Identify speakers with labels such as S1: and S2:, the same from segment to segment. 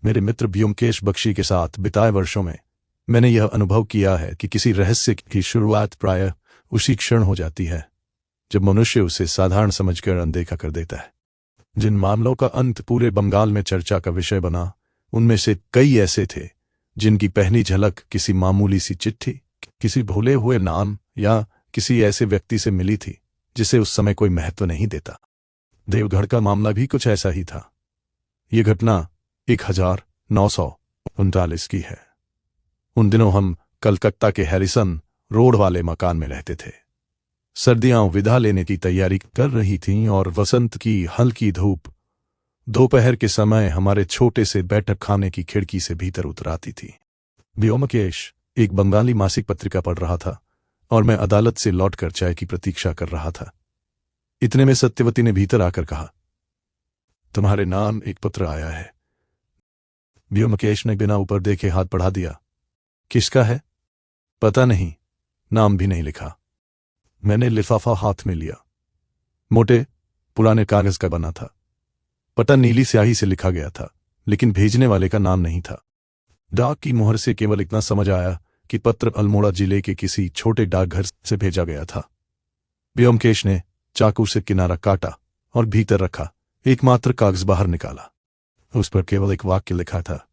S1: मेरे मित्र व्योमकेश बख्शी के साथ बिताए वर्षों में मैंने यह अनुभव किया है कि किसी रहस्य की शुरुआत प्रायः उसी क्षण हो जाती है जब मनुष्य उसे साधारण समझकर अनदेखा कर देता है। जिन मामलों का अंत पूरे बंगाल में चर्चा का विषय बना, उनमें से कई ऐसे थे जिनकी पहली झलक किसी मामूली सी चिट्ठी, किसी भूले हुए नाम या किसी ऐसे व्यक्ति से मिली थी जिसे उस समय कोई महत्व नहीं देता। देवगढ़ का मामला भी कुछ ऐसा ही था। ये घटना 1939 की है। उन दिनों हम कलकत्ता के हैरिसन रोड वाले मकान में रहते थे। सर्दियां विदा लेने की तैयारी कर रही थीं और वसंत की हल्की धूप दोपहर के समय हमारे छोटे से बैठक खाने की खिड़की से भीतर उतर आती थी। व्योमकेश एक बंगाली मासिक पत्रिका पढ़ रहा था और मैं अदालत से लौटकर चाय की प्रतीक्षा कर रहा था। इतने में सत्यवती ने भीतर आकर कहा, तुम्हारे नाम एक पत्र आया है। व्योमकेश ने बिना ऊपर देखे हाथ बढ़ा दिया। किसका है? पता नहीं, नाम भी नहीं लिखा। मैंने लिफाफा हाथ में लिया। मोटे पुराने कागज का बना था। पता नीली स्याही से लिखा गया था, लेकिन भेजने वाले का नाम नहीं था। डाक की मोहर से केवल इतना समझ आया कि पत्र अल्मोड़ा जिले के किसी छोटे डाकघर से भेजा गया था। व्योमकेश ने चाकू से किनारा काटा और भीतर रखा एकमात्र कागज बाहर निकाला। उस पर केवल एक वाक्य लिखा था,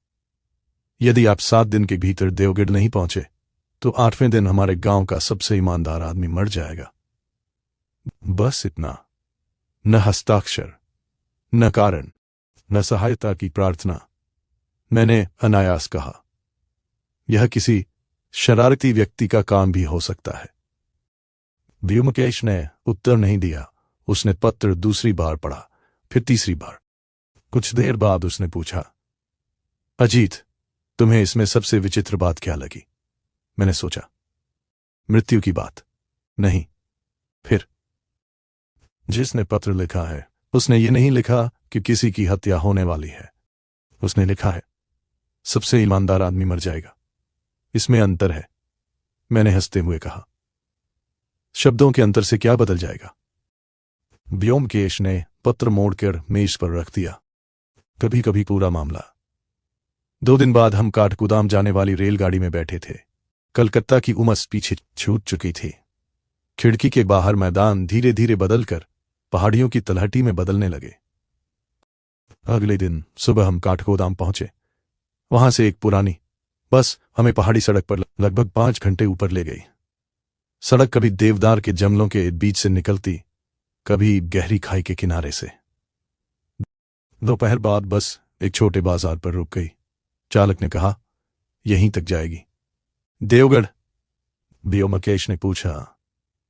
S1: यदि आप 7 दिन के भीतर देवगढ़ नहीं पहुंचे तो 8वें दिन हमारे गांव का सबसे ईमानदार आदमी मर जाएगा। बस इतना। न हस्ताक्षर, न कारण, न सहायता की प्रार्थना। मैंने अनायास कहा, यह किसी शरारती व्यक्ति का काम भी हो सकता है। व्योमकेश ने उत्तर नहीं दिया। उसने पत्र दूसरी बार पढ़ा, फिर तीसरी बार। कुछ देर बाद उसने पूछा, अजीत, तुम्हें इसमें सबसे विचित्र बात क्या लगी? मैंने सोचा, मृत्यु की बात। नहीं। फिर? जिसने पत्र लिखा है उसने ये नहीं लिखा कि किसी की हत्या होने वाली है। उसने लिखा है, सबसे ईमानदार आदमी मर जाएगा। इसमें अंतर है। मैंने हंसते हुए कहा, शब्दों के अंतर से क्या बदल जाएगा? व्योमकेश ने पत्र मोड़कर मेज पर रख दिया। कभी कभी पूरा मामला। 2 दिन बाद हम काठगोदाम जाने वाली रेलगाड़ी में बैठे थे। कलकत्ता की उमस पीछे छूट चुकी थी। खिड़की के बाहर मैदान धीरे धीरे बदलकर पहाड़ियों की तलहटी में बदलने लगे। अगले दिन सुबह हम काठगोदाम पहुंचे। वहां से एक पुरानी बस हमें पहाड़ी सड़क पर लगभग 5 घंटे ऊपर ले गई। सड़क कभी देवदार के जंगलों के बीच से निकलती, कभी गहरी खाई के किनारे से। दोपहर बाद बस एक छोटे बाजार पर रुक गई। चालक ने कहा, यहीं तक जाएगी। देवगढ़? व्योमकेश ने पूछा।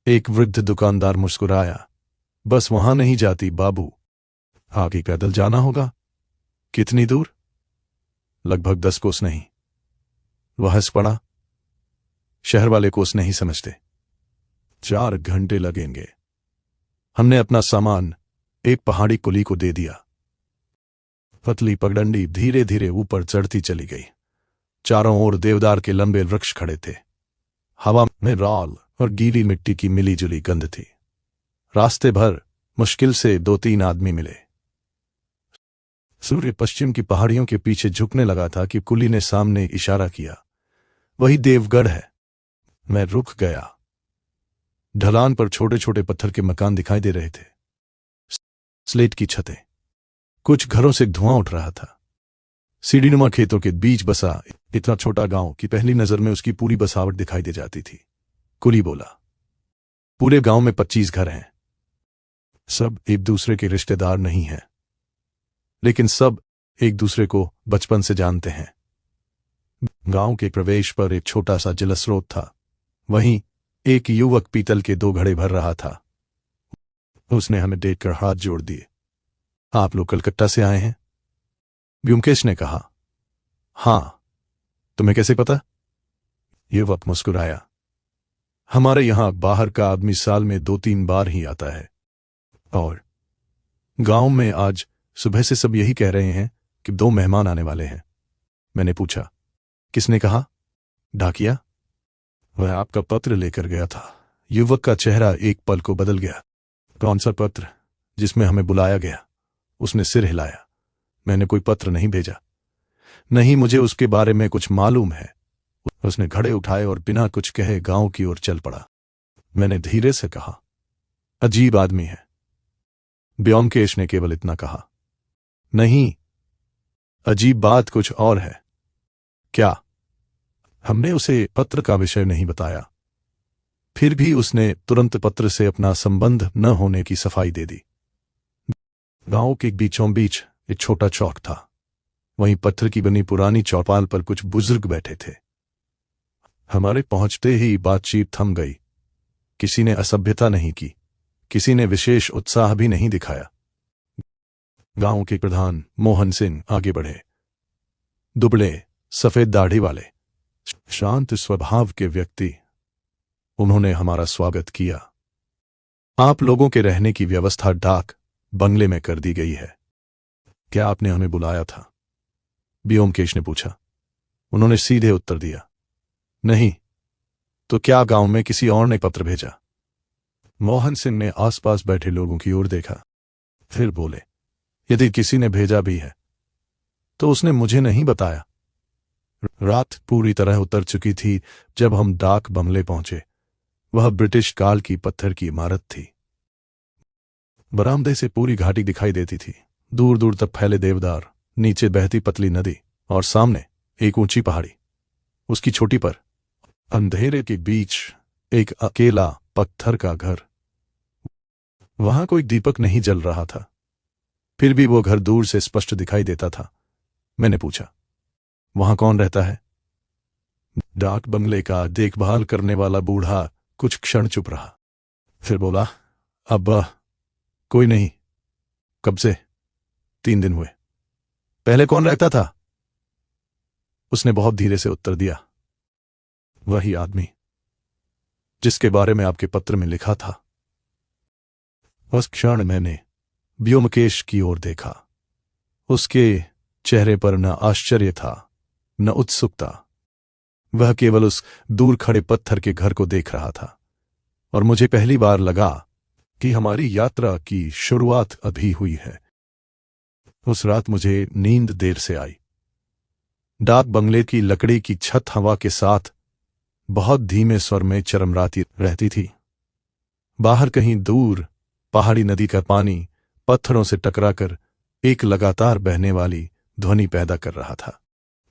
S1: एक वृद्ध दुकानदार मुस्कुराया, बस वहां नहीं जाती बाबू, आगे पैदल जाना होगा। कितनी दूर? लगभग 10 कोस नहीं। वह हंस पड़ा, शहर वाले कोस नहीं समझते। 4 घंटे लगेंगे। हमने अपना सामान एक पहाड़ी कुली को दे दिया। पतली पगडंडी धीरे धीरे ऊपर चढ़ती चली गई। चारों ओर देवदार के लंबे वृक्ष खड़े थे। हवा में राल और गीली मिट्टी की मिली जुली गंध थी। रास्ते भर मुश्किल से 2-3 आदमी मिले। सूर्य पश्चिम की पहाड़ियों के पीछे झुकने लगा था कि कुली ने सामने इशारा किया, वही देवगढ़ है। मैं रुक गया। ढलान पर छोटे छोटे पत्थर के मकान दिखाई दे रहे थे, स्लेट की छतें। कुछ घरों से धुआं उठ रहा था। सीढ़ीनुमा खेतों के बीच बसा इतना छोटा गांव कि पहली नजर में उसकी पूरी बसावट दिखाई दे जाती थी। कुली बोला, पूरे गांव में 25 घर हैं। सब एक दूसरे के रिश्तेदार नहीं हैं, लेकिन सब एक दूसरे को बचपन से जानते हैं। गांव के प्रवेश पर एक छोटा सा जलस्रोत था। वहीं एक युवक पीतल के 2 घड़े भर रहा था। उसने हमें देखकर हाथ जोड़ दिए। आप लोग कलकत्ता से आए हैं? व्योमकेश ने कहा। हां। तुम्हें कैसे पता? युवक मुस्कुराया। हमारे यहां बाहर का आदमी साल में 2-3 बार ही आता है, और गांव में आज सुबह से सब यही कह रहे हैं कि 2 मेहमान आने वाले हैं। मैंने पूछा, किसने कहा? डाकिया। वह आपका पत्र लेकर गया था। युवक का चेहरा एक पल को बदल गया। कौन सा पत्र? जिसमें हमें बुलाया गया। उसने सिर हिलाया। मैंने कोई पत्र नहीं भेजा। नहीं, मुझे उसके बारे में कुछ मालूम है। उसने घड़े उठाए और बिना कुछ कहे गांव की ओर चल पड़ा। मैंने धीरे से कहा, अजीब आदमी है। ब्योमकेश ने केवल इतना कहा, नहीं, अजीब बात कुछ और है। क्या? हमने उसे पत्र का विषय नहीं बताया। फिर भी उसने तुरंत पत्र से अपना संबंध न होने की सफाई दे दी। गांव के बीचों बीच एक छोटा चौक था। वहीं पत्थर की बनी पुरानी चौपाल पर कुछ बुजुर्ग बैठे थे। हमारे पहुंचते ही बातचीत थम गई। किसी ने असभ्यता नहीं की, किसी ने विशेष उत्साह भी नहीं दिखाया। गांव के प्रधान मोहन सिंह आगे बढ़े। दुबले, सफेद दाढ़ी वाले, शांत स्वभाव के व्यक्ति। उन्होंने हमारा स्वागत किया। आप लोगों के रहने की व्यवस्था डाक बंगले में कर दी गई है। क्या आपने हमें बुलाया था? ब्योमकेश ने पूछा। उन्होंने सीधे उत्तर दिया, नहीं। तो क्या गांव में किसी और ने पत्र भेजा? मोहन सिंह ने आसपास बैठे लोगों की ओर देखा, फिर बोले, यदि किसी ने भेजा भी है तो उसने मुझे नहीं बताया। रात पूरी तरह उतर चुकी थी जब हम डाक बंगले पहुंचे। वह ब्रिटिश काल की पत्थर की इमारत थी। बरामदे से पूरी घाटी दिखाई देती थी। दूर दूर तक फैले देवदार, नीचे बहती पतली नदी और सामने एक ऊंची पहाड़ी। उसकी चोटी पर अंधेरे के बीच एक अकेला पत्थर का घर। वहां कोई दीपक नहीं जल रहा था, फिर भी वो घर दूर से स्पष्ट दिखाई देता था। मैंने पूछा, वहां कौन रहता है? डाक बंगले का देखभाल करने वाला बूढ़ा कुछ क्षण चुप रहा, फिर बोला, अब कोई नहीं। कब से? 3 दिन हुए। पहले कौन रहता था? उसने बहुत धीरे से उत्तर दिया, वही आदमी जिसके बारे में आपके पत्र में लिखा था। उस क्षण मैंने ब्योमकेश की ओर देखा। उसके चेहरे पर न आश्चर्य था न उत्सुकता। वह केवल उस दूर खड़े पत्थर के घर को देख रहा था। और मुझे पहली बार लगा कि हमारी यात्रा की शुरुआत अभी हुई है। उस रात मुझे नींद देर से आई। डाक बंगले की लकड़ी की छत हवा के साथ बहुत धीमे स्वर में चरमराती रहती थी। बाहर कहीं दूर पहाड़ी नदी का पानी पत्थरों से टकराकर एक लगातार बहने वाली ध्वनि पैदा कर रहा था।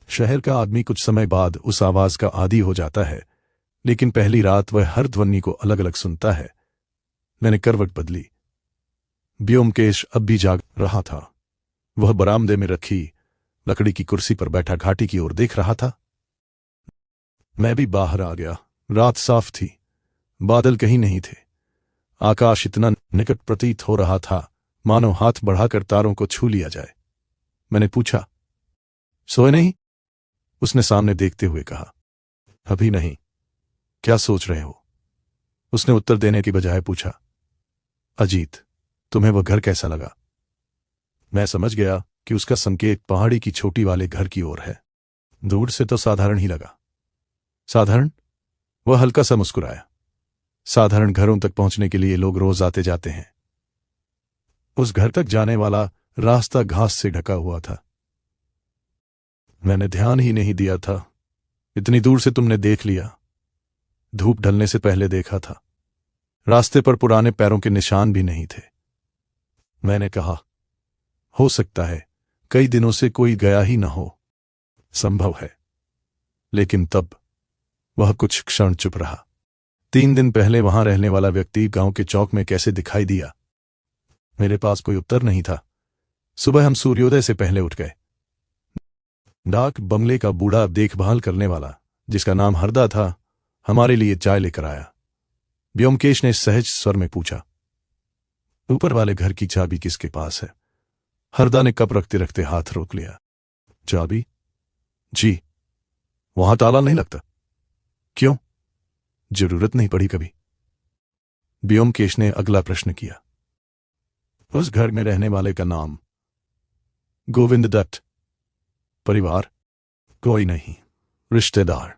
S1: शहर का आदमी कुछ समय बाद उस आवाज का आदी हो जाता है, लेकिन पहली रात वह हर ध्वनि को अलग अलग सुनता है। मैंने करवट बदली। ब्योमकेश अब भी जाग रहा था। वह बरामदे में रखी लकड़ी की कुर्सी पर बैठा घाटी की ओर देख रहा था। मैं भी बाहर आ गया। रात साफ थी, बादल कहीं नहीं थे। आकाश इतना निकट प्रतीत हो रहा था मानो हाथ बढ़ाकर तारों को छू लिया जाए। मैंने पूछा, सोए नहीं? उसने सामने देखते हुए कहा, अभी नहीं। क्या सोच रहे हो? उसने उत्तर देने की बजाय पूछा, अजीत, तुम्हें वह घर कैसा लगा? मैं समझ गया कि उसका संकेत पहाड़ी की छोटी वाले घर की ओर है। दूर से तो साधारण ही लगा। साधारण? वह हल्का सा मुस्कुराया। साधारण घरों तक पहुंचने के लिए लोग रोज आते जाते हैं। उस घर तक जाने वाला रास्ता घास से ढका हुआ था। मैंने ध्यान ही नहीं दिया था। इतनी दूर से तुमने देख लिया। धूप ढलने से पहले देखा था। रास्ते पर पुराने पैरों के निशान भी नहीं थे। मैंने कहा, हो सकता है कई दिनों से कोई गया ही न हो। संभव है। लेकिन तब वह कुछ क्षण चुप रहा। 3 दिन पहले वहां रहने वाला व्यक्ति गांव के चौक में कैसे दिखाई दिया? मेरे पास कोई उत्तर नहीं था। सुबह हम सूर्योदय से पहले उठ गए। डाक बंगले का बूढ़ा देखभाल करने वाला, जिसका नाम हरदा था, हमारे लिए चाय लेकर आया। ब्योमकेश ने सहज स्वर में पूछा, ऊपर वाले घर की चाबी किसके पास है? हरदा ने कप रखते रखते हाथ रोक लिया। चाबी? जी। वहां ताला नहीं लगता? क्यों? जरूरत नहीं पड़ी कभी। ब्योमकेश ने अगला प्रश्न किया। उस घर में रहने वाले का नाम? गोविंद दत्त। परिवार? कोई नहीं। रिश्तेदार?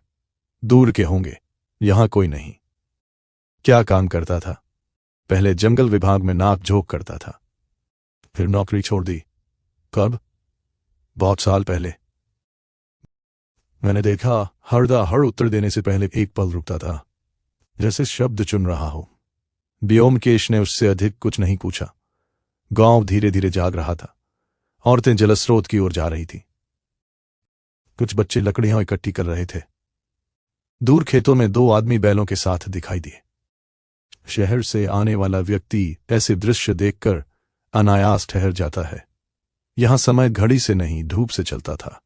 S1: दूर के होंगे। यहां कोई नहीं। क्या काम करता था? पहले जंगल विभाग में नाप झोंक करता था, फिर नौकरी छोड़ दी। कब? बहुत साल पहले। मैंने देखा हरदा हर उत्तर देने से पहले एक पल रुकता था, जैसे शब्द चुन रहा हो। व्योमकेश ने उससे अधिक कुछ नहीं पूछा। गांव धीरे धीरे जाग रहा था। औरतें जलस्रोत की ओर जा रही थीं। कुछ बच्चे लकड़ियां इकट्ठी कर रहे थे। दूर खेतों में 2 आदमी बैलों के साथ दिखाई दिए। शहर से आने वाला व्यक्ति ऐसे दृश्य देखकर अनायास ठहर जाता है। यहां समय घड़ी से नहीं, धूप से चलता था।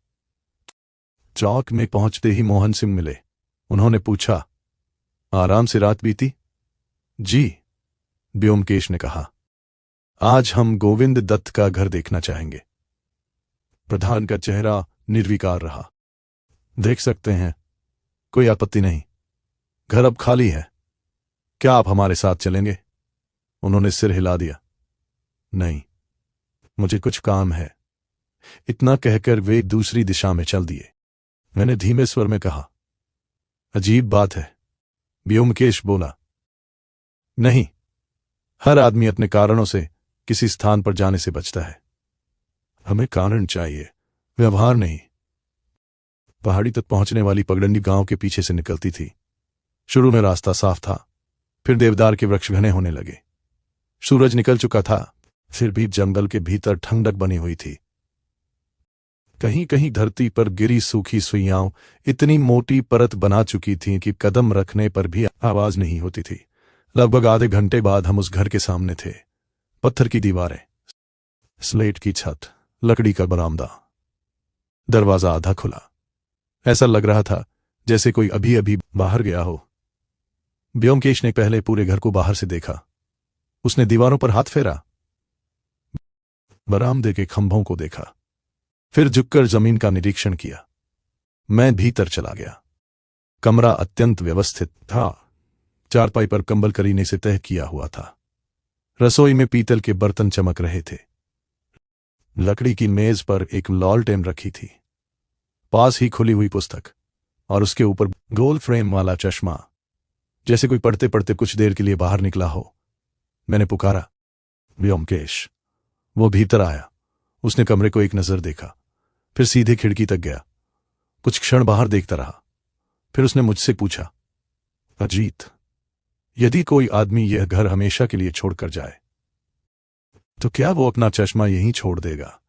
S1: चौक में पहुंचते ही मोहन सिंह मिले। उन्होंने पूछा, आराम से रात बीती? जी, व्योमकेश ने कहा। आज हम गोविंद दत्त का घर देखना चाहेंगे। प्रधान का चेहरा निर्विकार रहा। देख सकते हैं, कोई आपत्ति नहीं। घर अब खाली है। क्या आप हमारे साथ चलेंगे? उन्होंने सिर हिला दिया। नहीं, मुझे कुछ काम है। इतना कहकर वे दूसरी दिशा में चल दिए। मैंने धीमे स्वर में कहा, अजीब बात है। व्योमकेश बोला, नहीं, हर आदमी अपने कारणों से किसी स्थान पर जाने से बचता है। हमें कारण चाहिए, व्यवहार नहीं। पहाड़ी तक पहुंचने वाली पगडंडी गांव के पीछे से निकलती थी। शुरू में रास्ता साफ था, फिर देवदार के वृक्ष घने होने लगे। सूरज निकल चुका था, फिर भी जंगल के भीतर ठंडक बनी हुई थी। कहीं कहीं धरती पर गिरी सूखी सुइयां इतनी मोटी परत बना चुकी थीं कि कदम रखने पर भी आवाज नहीं होती थी। लगभग आधे घंटे बाद हम उस घर के सामने थे। पत्थर की दीवारें, स्लेट की छत, लकड़ी का बरामदा, दरवाजा आधा खुला। ऐसा लग रहा था जैसे कोई अभी अभी बाहर गया हो। व्योमकेश ने पहले पूरे घर को बाहर से देखा। उसने दीवारों पर हाथ फेरा, बरामदे के खंभों को देखा, फिर झुककर जमीन का निरीक्षण किया। मैं भीतर चला गया। कमरा अत्यंत व्यवस्थित था। चारपाई पर कंबल करीने से तह किया हुआ था। रसोई में पीतल के बर्तन चमक रहे थे। लकड़ी की मेज पर एक लॉलटेन रखी थी। पास ही खुली हुई पुस्तक और उसके ऊपर गोल फ्रेम वाला चश्मा, जैसे कोई पढ़ते पढ़ते कुछ देर के लिए बाहर निकला हो। मैंने पुकारा, व्योमकेश। वो भीतर आया। उसने कमरे को एक नजर देखा, फिर सीधे खिड़की तक गया। कुछ क्षण बाहर देखता रहा। फिर उसने मुझसे पूछा, अजीत, यदि कोई आदमी यह घर हमेशा के लिए छोड़कर जाए तो क्या वो अपना चश्मा यहीं छोड़ देगा?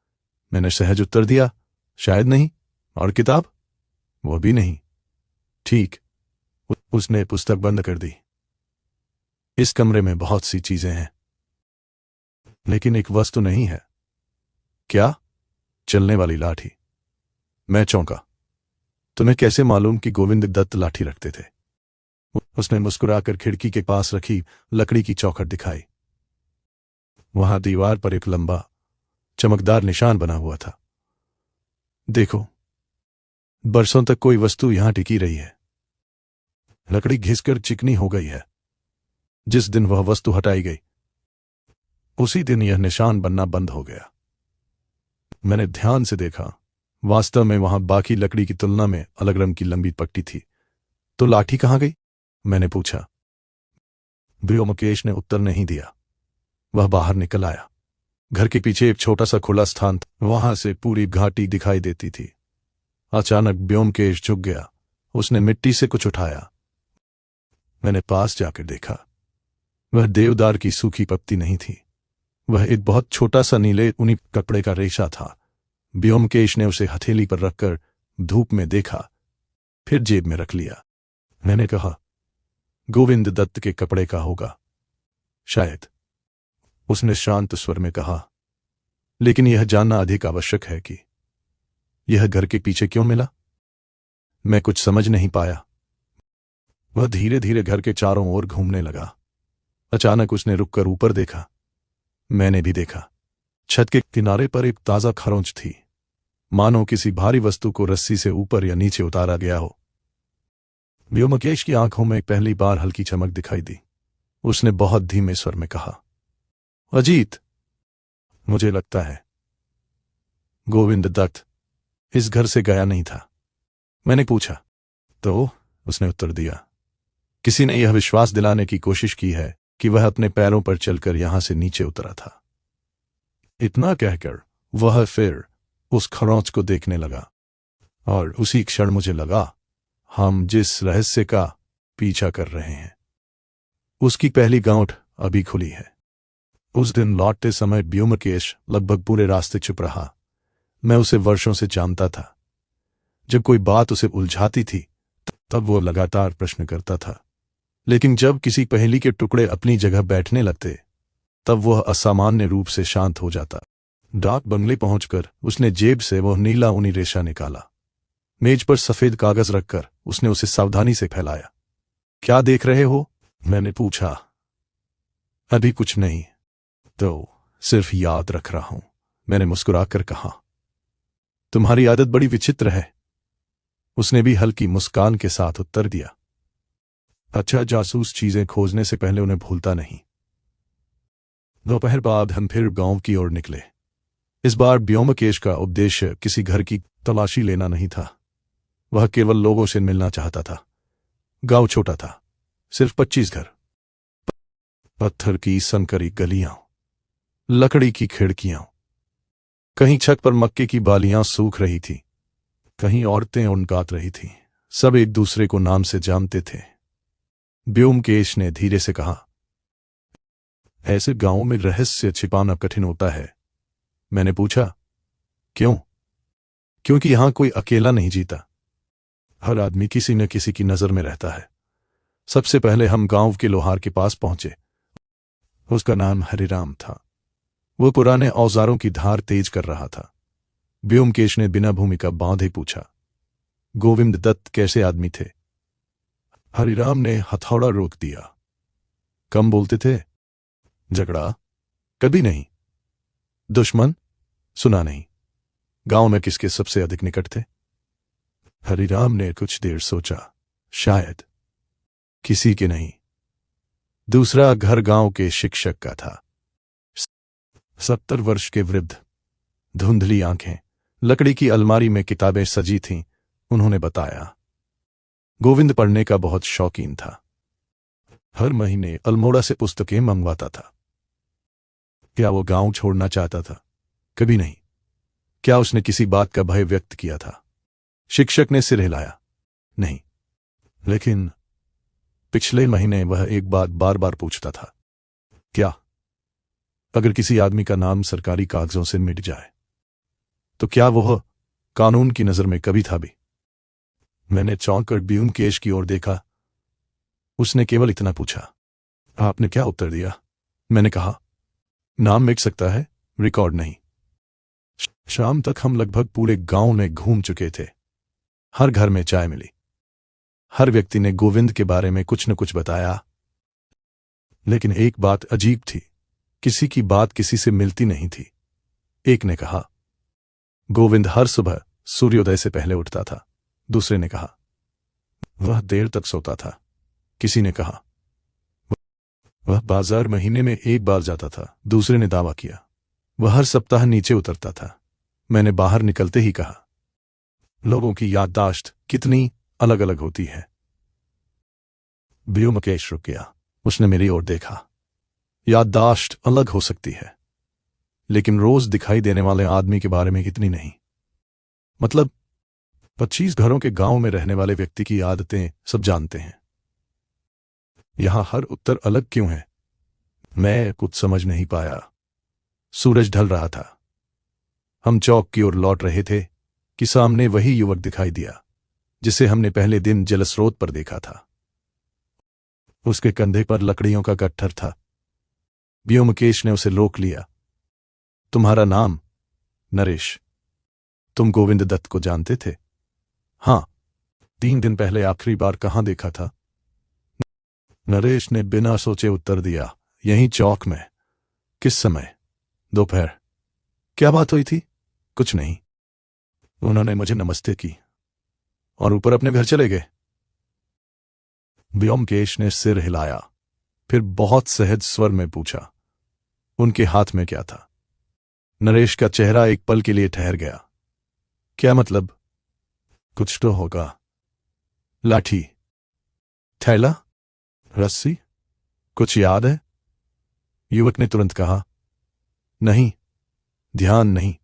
S1: मैंने सहज उत्तर दिया, शायद नहीं। और किताब? वो भी नहीं। ठीक। उसने पुस्तक बंद कर दी। इस कमरे में बहुत सी चीजें हैं, लेकिन एक वस्तु नहीं है। क्या? चलने वाली लाठी। मैं चौंका। तुम्हें कैसे मालूम कि गोविंद दत्त लाठी रखते थे? उसने मुस्कुराकर खिड़की के पास रखी लकड़ी की चौखट दिखाई। वहां दीवार पर एक लंबा चमकदार निशान बना हुआ था। देखो, बरसों तक कोई वस्तु यहां टिकी रही है। लकड़ी घिसकर चिकनी हो गई है। जिस दिन वह वस्तु हटाई गई, उसी दिन यह निशान बनना बंद हो गया। मैंने ध्यान से देखा। वास्तव में वहां बाकी लकड़ी की तुलना में अलग रंग की लंबी पट्टी थी। तो लाठी कहां गई? मैंने पूछा। व्योमकेश ने उत्तर नहीं दिया। वह बाहर निकल आया। घर के पीछे एक छोटा सा खुला स्थान था। वहां से पूरी घाटी दिखाई देती थी। अचानक व्योमकेश झुक गया। उसने मिट्टी से कुछ उठाया। मैंने पास जाकर देखा। वह देवदार की सूखी पत्ती नहीं थी। वह एक बहुत छोटा सा नीले ऊनी कपड़े का रेशा था। व्योमकेश ने उसे हथेली पर रखकर धूप में देखा, फिर जेब में रख लिया। मैंने कहा, गोविंद दत्त के कपड़े का होगा शायद। उसने शांत स्वर में कहा, लेकिन यह जानना अधिक आवश्यक है कि यह घर के पीछे क्यों मिला? मैं कुछ समझ नहीं पाया। वह धीरे धीरे घर के चारों ओर घूमने लगा। अचानक उसने रुककर ऊपर देखा। मैंने भी देखा। छत के किनारे पर एक ताजा खरोंच थी, मानो किसी भारी वस्तु को रस्सी से ऊपर या नीचे उतारा गया हो। व्योमकेश की आंखों में पहली बार हल्की चमक दिखाई दी। उसने बहुत धीमे स्वर में कहा, अजीत, मुझे लगता है गोविंद दत्त इस घर से गया नहीं था। मैंने पूछा, तो? उसने उत्तर दिया, किसी ने यह विश्वास दिलाने की कोशिश की है कि वह अपने पैरों पर चलकर यहां से नीचे उतरा था। इतना कहकर वह फिर उस खरोंच को देखने लगा। और उसी क्षण मुझे लगा हम जिस रहस्य का पीछा कर रहे हैं उसकी पहली गांठ अभी खुली है। उस दिन लौटते समय ब्योमकेश लगभग पूरे रास्ते चुप रहा। मैं उसे वर्षों से जानता था। जब कोई बात उसे उलझाती थी तब वो लगातार प्रश्न करता था, लेकिन जब किसी पहेली के टुकड़े अपनी जगह बैठने लगते तब वह असामान्य रूप से शांत हो जाता। डाक बंगले पहुंचकर उसने जेब से वह नीला ऊनी रेशा निकाला। मेज पर सफेद कागज रखकर उसने उसे सावधानी से फैलाया। क्या देख रहे हो? मैंने पूछा। अभी कुछ नहीं, तो सिर्फ याद रख रहा हूं, मैंने मुस्कुराकर कहा। तुम्हारी आदत बड़ी विचित्र है, उसने भी हल्की मुस्कान के साथ उत्तर दिया। अच्छा जासूस चीजें खोजने से पहले उन्हें भूलता नहीं। दोपहर बाद हम फिर गांव की ओर निकले। इस बार ब्योमकेश का उद्देश्य किसी घर की तलाशी लेना नहीं था। वह केवल लोगों से मिलना चाहता था। गांव छोटा था, सिर्फ 25 घर, पत्थर की संकरी गलियां, लकड़ी की खिड़कियां। कहीं छत पर मक्के की बालियां सूख रही थी, कहीं औरतें उनकात रही थीं। सब एक दूसरे को नाम से जानते थे। ब्योमकेश ने धीरे से कहा, ऐसे गांवों में रहस्य छिपाना कठिन होता है। मैंने पूछा, क्यों? क्योंकि यहां कोई अकेला नहीं जीता। हर आदमी किसी न किसी की नजर में रहता है। सबसे पहले हम गांव के लोहार के पास पहुंचे। उसका नाम हरिराम था। वो पुराने औजारों की धार तेज कर रहा था। ब्योमकेश ने बिना भूमिका बांधे पूछा, गोविंद दत्त कैसे आदमी थे? हरिराम ने हथौड़ा रोक दिया। कम बोलते थे? झगड़ा? कभी नहीं। दुश्मन? सुना नहीं। गांव में किसके सबसे अधिक निकट थे? हरिराम ने कुछ देर सोचा। शायद किसी के नहीं। दूसरा घर गांव के शिक्षक का था। 70 वर्ष के वृद्ध, धुंधली आंखें, लकड़ी की अलमारी में किताबें सजी थीं। उन्होंने बताया, गोविंद पढ़ने का बहुत शौकीन था। हर महीने अल्मोड़ा से पुस्तकें मंगवाता था। क्या वो गांव छोड़ना चाहता था? कभी नहीं। क्या उसने किसी बात का भय व्यक्त किया था? शिक्षक ने सिर हिलाया। नहीं, लेकिन पिछले महीने वह एक बात बार बार पूछता था। क्या? अगर किसी आदमी का नाम सरकारी कागजों से मिट जाए तो क्या वह कानून की नजर में कभी था भी? मैंने चौंक कर ब्योमकेश की ओर देखा। उसने केवल इतना पूछा। आपने क्या उत्तर दिया? मैंने कहा, नाम मिट सकता है, रिकॉर्ड नहीं। शाम तक हम लगभग पूरे गांव में घूम चुके थे। हर घर में चाय मिली। हर व्यक्ति ने गोविंद के बारे में कुछ न कुछ बताया। लेकिन एक बात अजीब थी, किसी की बात किसी से मिलती नहीं थी। एक ने कहा, गोविंद हर सुबह सूर्योदय से पहले उठता था। दूसरे ने कहा, वह देर तक सोता था। किसी ने कहा, वह बाजार महीने में एक बार जाता था। दूसरे ने दावा किया, वह हर सप्ताह नीचे उतरता था। मैंने बाहर निकलते ही कहा, लोगों की याददाश्त कितनी अलग अलग होती है। ब्योमकेश रुक गया। उसने मेरी ओर देखा। याददाश्त अलग हो सकती है, लेकिन रोज दिखाई देने वाले आदमी के बारे में इतनी नहीं। मतलब 25 घरों के गांव में रहने वाले व्यक्ति की आदतें सब जानते हैं। यहां हर उत्तर अलग क्यों है? मैं कुछ समझ नहीं पाया। सूरज ढल रहा था। हम चौक की ओर लौट रहे थे कि सामने वही युवक दिखाई दिया जिसे हमने पहले दिन जलस्रोत पर देखा था। उसके कंधे पर लकड़ियों का गट्ठर था। ब्योमकेश ने उसे रोक लिया। तुम्हारा नाम? नरेश। तुम गोविंद दत्त को जानते थे? हां। 3 दिन पहले आखिरी बार कहां देखा था? नरेश ने बिना सोचे उत्तर दिया, यहीं चौक में। किस समय? दोपहर। क्या बात हुई थी? कुछ नहीं। उन्होंने मुझे नमस्ते की और ऊपर अपने घर चले गए। ब्योमकेश ने सिर हिलाया, फिर बहुत सहज स्वर में पूछा, उनके हाथ में क्या था? नरेश का चेहरा एक पल के लिए ठहर गया। क्या मतलब? कुछ तो होगा। लाठी, थैला, रस्सी, कुछ याद है? युवक ने तुरंत कहा, नहीं, ध्यान नहीं।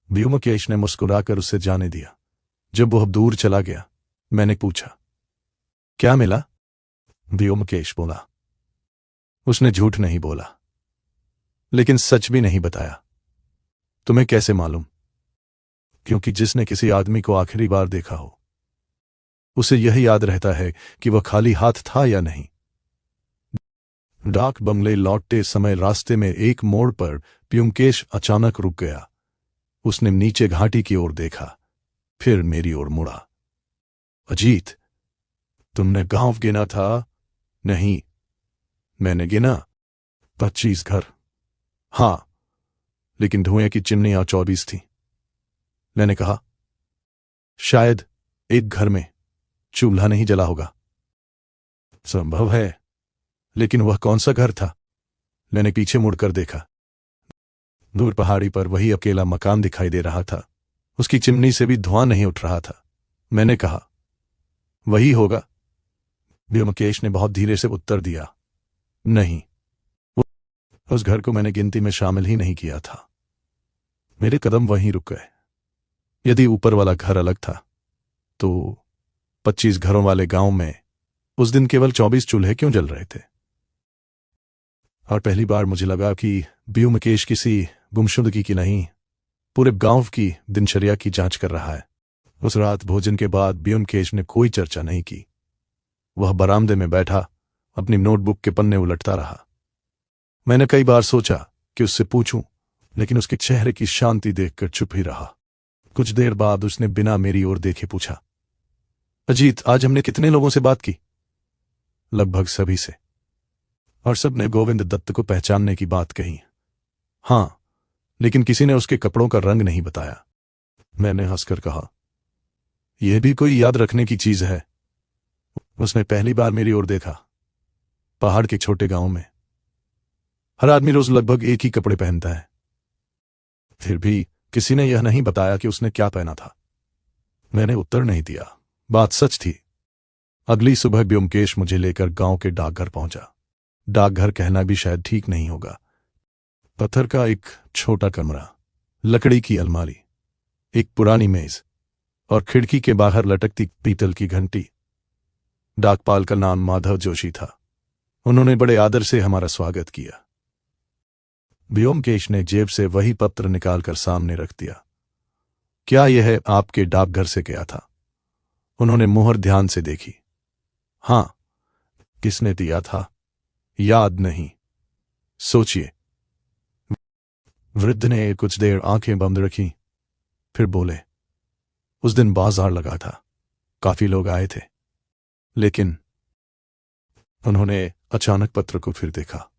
S1: ब्योमकेश ने मुस्कुराकर उसे जाने दिया। जब वह दूर चला गया, मैंने पूछा, क्या मिला? व्योमकेश बोला। उसने झूठ नहीं बोला, लेकिन सच भी नहीं बताया। तुम्हें कैसे मालूम? क्योंकि जिसने किसी आदमी को आखिरी बार देखा हो, उसे यह याद रहता है कि वह खाली हाथ था या नहीं। डाक बंगले लौटते समय रास्ते में एक मोड़ पर व्योमकेश अचानक रुक गया। उसने नीचे घाटी की ओर देखा, फिर मेरी ओर मुड़ा। अजीत, तुमने गांव गिना था? नहीं, मैंने गिना 25 घर। हां, लेकिन धुएं की चिमनियां 24 थीं। मैंने कहा, शायद एक घर में चूल्हा नहीं जला होगा। संभव है, लेकिन वह कौन सा घर था? मैंने पीछे मुड़कर देखा। दूर पहाड़ी पर वही अकेला मकान दिखाई दे रहा था। उसकी चिमनी से भी धुआं नहीं उठ रहा था। मैंने कहा, वही होगा। व्योमकेश ने बहुत धीरे से उत्तर दिया, नहीं, उस घर को मैंने गिनती में शामिल ही नहीं किया था। मेरे कदम वहीं रुक गए। यदि ऊपर वाला घर अलग था, तो 25 घरों वाले गांव में उस दिन केवल 24 चूल्हे क्यों जल रहे थे? और पहली बार मुझे लगा कि व्योमकेश किसी गुमशुदगी की नहीं, पूरे गांव की दिनचर्या की जांच कर रहा है। उस रात भोजन के बाद व्योमकेश ने कोई चर्चा नहीं की। वह बरामदे में बैठा अपनी नोटबुक के पन्ने उलटता रहा। मैंने कई बार सोचा कि उससे पूछूं, लेकिन उसके चेहरे की शांति देखकर चुप ही रहा। कुछ देर बाद उसने बिना मेरी ओर देखे पूछा, अजीत, आज हमने कितने लोगों से बात की? लगभग सभी से, और सबने गोविंद दत्त को पहचानने की बात कही। हां, लेकिन किसी ने उसके कपड़ों का रंग नहीं बताया। मैंने हंसकर कहा, यह भी कोई याद रखने की चीज है? उसने पहली बार मेरी ओर देखा। पहाड़ के छोटे गांव में हर आदमी रोज लगभग एक ही कपड़े पहनता है। फिर भी किसी ने यह नहीं बताया कि उसने क्या पहना था। मैंने उत्तर नहीं दिया। बात सच थी। अगली सुबह व्योमकेश मुझे लेकर गांव के डाकघर पहुंचा। डाकघर कहना भी शायद ठीक नहीं होगा। पत्थर का एक छोटा कमरा, लकड़ी की अलमारी, एक पुरानी मेज और खिड़की के बाहर लटकती पीतल की घंटी। डाकपाल का नाम माधव जोशी था। उन्होंने बड़े आदर से हमारा स्वागत किया। व्योमकेश ने जेब से वही पत्र निकालकर सामने रख दिया। क्या यह आपके डाकघर से गया था? उन्होंने मुहर ध्यान से देखी। हां। किसने दिया था? याद नहीं। सोचिए। वृद्ध ने कुछ देर आंखें बंद रखी, फिर बोले, उस दिन बाजार लगा था, काफी लोग आए थे। लेकिन उन्होंने अचानक पत्र को फिर देखा।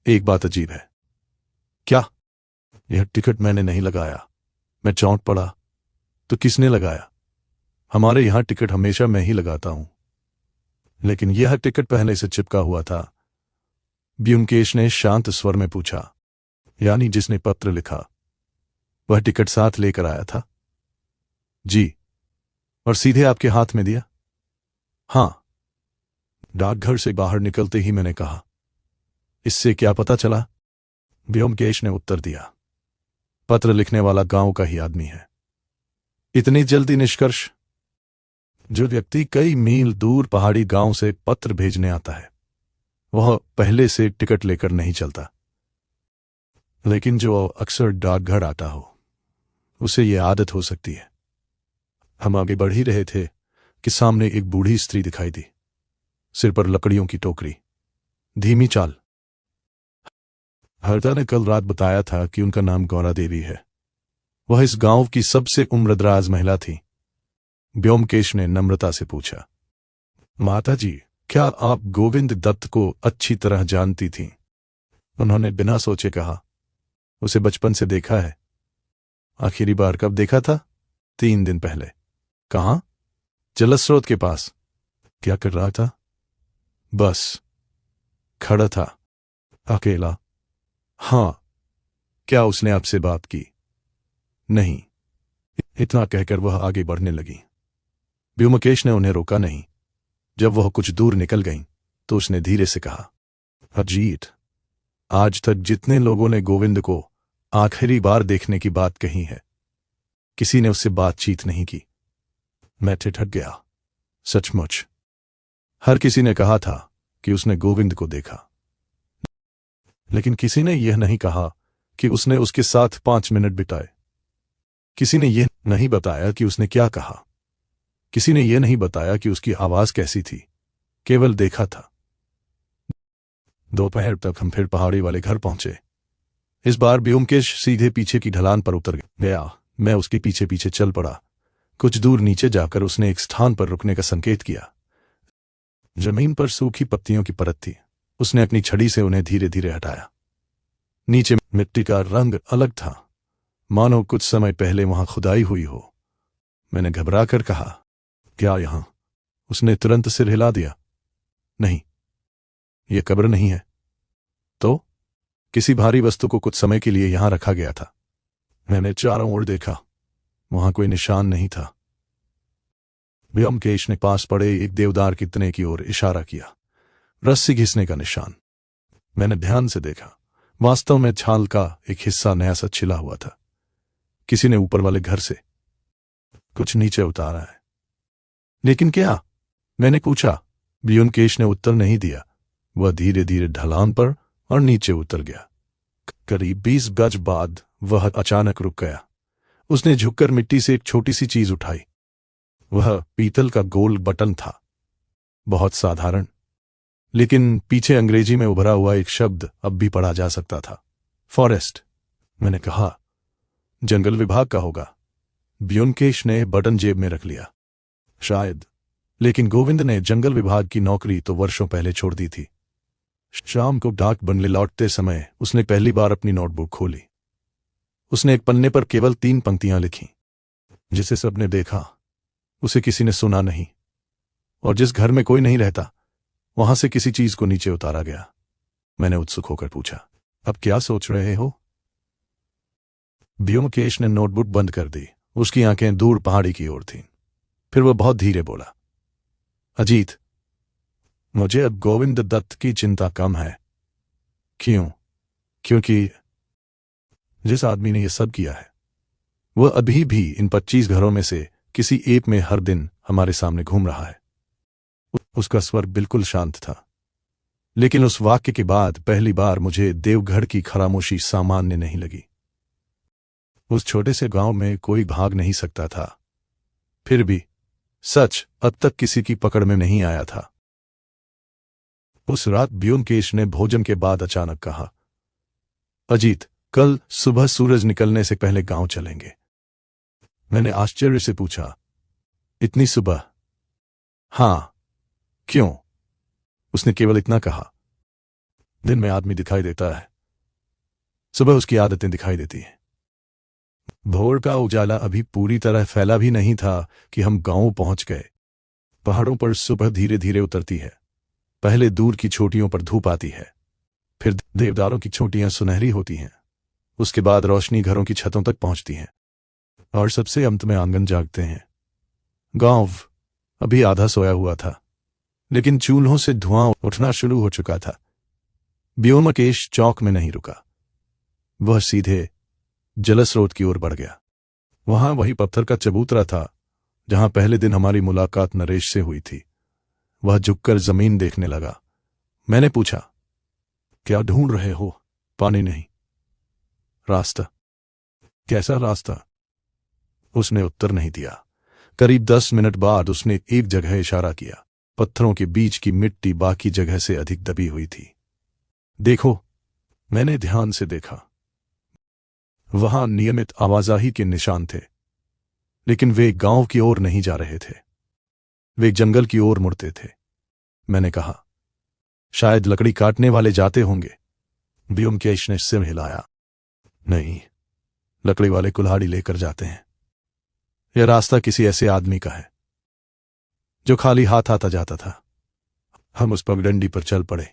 S1: एक बात अजीब है। क्या? यह टिकट मैंने नहीं लगाया। मैं चौंक पड़ा। तो किसने लगाया? हमारे यहां टिकट हमेशा मैं ही लगाता हूं, लेकिन यह टिकट पहले से चिपका हुआ था। व्योमकेश ने शांत स्वर में पूछा, यानी जिसने पत्र लिखा वह टिकट साथ लेकर आया था? जी। और सीधे आपके हाथ में दिया? हां। डाकघर से बाहर निकलते ही मैंने कहा, इससे क्या पता चला? व्योमकेश ने उत्तर दिया, पत्र लिखने वाला गांव का ही आदमी है। इतनी जल्दी निष्कर्ष? जो व्यक्ति कई मील दूर पहाड़ी गांव से पत्र भेजने आता है, वह पहले से टिकट लेकर नहीं चलता। लेकिन जो अक्सर डाकघर आता हो, उसे यह आदत हो सकती है। हम आगे बढ़ ही रहे थे कि सामने एक बूढ़ी स्त्री दिखाई दी, सिर पर लकड़ियों की टोकरी, धीमी चाल। हरदा ने कल रात बताया था कि उनका नाम गौरा देवी है। वह इस गांव की सबसे उम्रदराज महिला थी। व्योमकेश ने नम्रता से पूछा, माताजी, क्या आप गोविंद दत्त को अच्छी तरह जानती थीं? उन्होंने बिना सोचे कहा, उसे बचपन से देखा है। आखिरी बार कब देखा था? 3 दिन पहले। कहाँ? जलस्रोत के पास। क्या कर रहा था? बस खड़ा था। अकेला? हां। क्या उसने आपसे बात की? नहीं। इतना कहकर वह आगे बढ़ने लगी। व्योमकेश ने उन्हें रोका नहीं। जब वह कुछ दूर निकल गईं, तो उसने धीरे से कहा, अजीत, आज तक जितने लोगों ने गोविंद को आखिरी बार देखने की बात कही है, किसी ने उससे बातचीत नहीं की। मैं ठिठक गया। सचमुच हर किसी ने कहा था कि उसने गोविंद को देखा, लेकिन किसी ने यह नहीं कहा कि उसने उसके साथ 5 मिनट बिताए। किसी ने यह नहीं बताया कि उसने क्या कहा। किसी ने यह नहीं बताया कि उसकी आवाज कैसी थी। केवल देखा था। दोपहर तक हम फिर पहाड़ी वाले घर पहुंचे। इस बार ब्योमकेश सीधे पीछे की ढलान पर उतर गया। मैं उसके पीछे पीछे चल पड़ा। कुछ दूर नीचे जाकर उसने एक स्थान पर रुकने का संकेत किया। जमीन पर सूखी पत्तियों की परत थी। उसने अपनी छड़ी से उन्हें धीरे धीरे हटाया। नीचे मिट्टी का रंग अलग था, मानो कुछ समय पहले वहां खुदाई हुई हो। मैंने घबराकर कहा, क्या यहां? उसने तुरंत सिर हिला दिया। नहीं, यह कब्र नहीं है। तो किसी भारी वस्तु को कुछ समय के लिए यहां रखा गया था। मैंने चारों ओर देखा। वहां कोई निशान नहीं था। ब्योमकेश ने पास पड़े एक देवदार के तने की ओर इशारा किया। रस्सी घिसने का निशान। मैंने ध्यान से देखा। वास्तव में छाल का एक हिस्सा नया सा छिला हुआ था। किसी ने ऊपर वाले घर से कुछ नीचे उतारा है। लेकिन क्या? मैंने पूछा। ब्योमकेश ने उत्तर नहीं दिया। वह धीरे धीरे ढलान पर और नीचे उतर गया। करीब 20 गज बाद वह अचानक रुक गया। उसने झुककर मिट्टी से एक छोटी सी चीज उठाई। वह पीतल का गोल बटन था। बहुत साधारण, लेकिन पीछे अंग्रेजी में उभरा हुआ एक शब्द अब भी पढ़ा जा सकता था। फॉरेस्ट। मैंने कहा, जंगल विभाग का होगा। ब्योमकेश ने बटन जेब में रख लिया। शायद, लेकिन गोविंद ने जंगल विभाग की नौकरी तो वर्षों पहले छोड़ दी थी। शाम को डाक बंगले लौटते समय उसने पहली बार अपनी नोटबुक खोली। उसने एक पन्ने पर केवल 3 पंक्तियां लिखीं। जिसे सबने देखा, उसे किसी ने सुना नहीं, और जिस घर में कोई नहीं रहता, वहां से किसी चीज को नीचे उतारा गया। मैंने उत्सुक होकर पूछा, अब क्या सोच रहे हो? ब्योमकेश ने नोटबुक बंद कर दी। उसकी आंखें दूर पहाड़ी की ओर थीं। फिर वह बहुत धीरे बोला, अजीत, मुझे अब गोविंद दत्त की चिंता कम है। क्यों? क्योंकि जिस आदमी ने यह सब किया है, वह अभी भी इन 25 घरों में से किसी एक में हर दिन हमारे सामने घूम रहा है। उसका स्वर बिल्कुल शांत था, लेकिन उस वाक्य के बाद पहली बार मुझे देवगढ़ की खामोशी सामान्य नहीं लगी। उस छोटे से गांव में कोई भाग नहीं सकता था। फिर भी सच अब तक किसी की पकड़ में नहीं आया था। उस रात ब्योमकेश ने भोजन के बाद अचानक कहा, अजीत, कल सुबह सूरज निकलने से पहले गांव चलेंगे। मैंने आश्चर्य से पूछा, इतनी सुबह? हां। क्यों? उसने केवल इतना कहा, दिन में आदमी दिखाई देता है, सुबह उसकी आदतें दिखाई देती हैं। भोर का उजाला अभी पूरी तरह फैला भी नहीं था कि हम गांव पहुंच गए। पहाड़ों पर सुबह धीरे धीरे उतरती है। पहले दूर की चोटियों पर धूप आती है, फिर देवदारों की चोटियां सुनहरी होती हैं। उसके बाद रोशनी घरों की छतों तक पहुंचती है, और सबसे अंत में आंगन जागते हैं। गांव अभी आधा सोया हुआ था, लेकिन चूल्हों से धुआं उठना शुरू हो चुका था। ब्योमकेश चौक में नहीं रुका। वह सीधे जलस्रोत की ओर बढ़ गया। वहां वही पत्थर का चबूतरा था जहां पहले दिन हमारी मुलाकात नरेश से हुई थी। वह झुककर जमीन देखने लगा। मैंने पूछा, क्या ढूंढ रहे हो? पानी नहीं, रास्ता। कैसा रास्ता? उसने उत्तर नहीं दिया। करीब 10 मिनट बाद उसने एक जगह इशारा किया। पत्थरों के बीच की मिट्टी बाकी जगह से अधिक दबी हुई थी। देखो। मैंने ध्यान से देखा। वहां नियमित आवाजाही के निशान थे, लेकिन वे गांव की ओर नहीं जा रहे थे। वे जंगल की ओर मुड़ते थे। मैंने कहा, शायद लकड़ी काटने वाले जाते होंगे। ब्योमकेश ने सिर हिलाया। नहीं, लकड़ी वाले कुल्हाड़ी लेकर जाते हैं। यह रास्ता किसी ऐसे आदमी का है जो खाली हाथ आता जाता था। हम उस पगडंडी पर चल पड़े।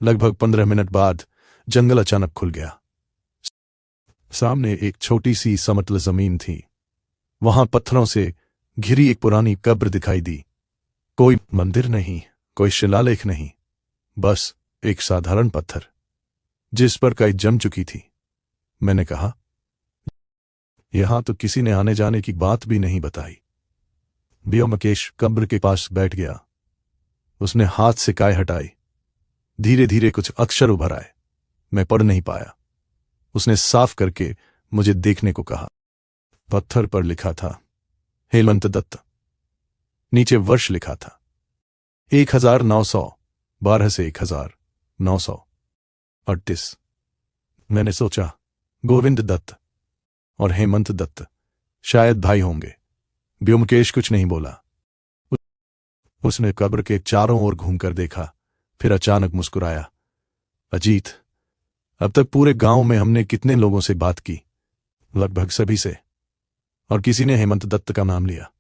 S1: लगभग 15 मिनट बाद जंगल अचानक खुल गया। सामने एक छोटी सी समतल जमीन थी। वहां पत्थरों से घिरी एक पुरानी कब्र दिखाई दी। कोई मंदिर नहीं, कोई शिलालेख नहीं, बस एक साधारण पत्थर जिस पर कई जम चुकी थी। मैंने कहा, यहां तो किसी ने आने जाने की बात भी नहीं बताई। व्योमकेश कब्र के पास बैठ गया। उसने हाथ से काय हटाई। धीरे धीरे कुछ अक्षर उभर आए। मैं पढ़ नहीं पाया। उसने साफ करके मुझे देखने को कहा। पत्थर पर लिखा था हेमंत दत्त। नीचे वर्ष लिखा था 1912 से 1938। मैंने सोचा गोविंद दत्त और हेमंत दत्त शायद भाई होंगे। व्योमकेश कुछ नहीं बोला। उसने कब्र के चारों ओर घूमकर देखा, फिर अचानक मुस्कुराया। अजीत, अब तक पूरे गांव में हमने कितने लोगों से बात की? लगभग सभी से, और किसी ने हेमंत दत्त का नाम लिया?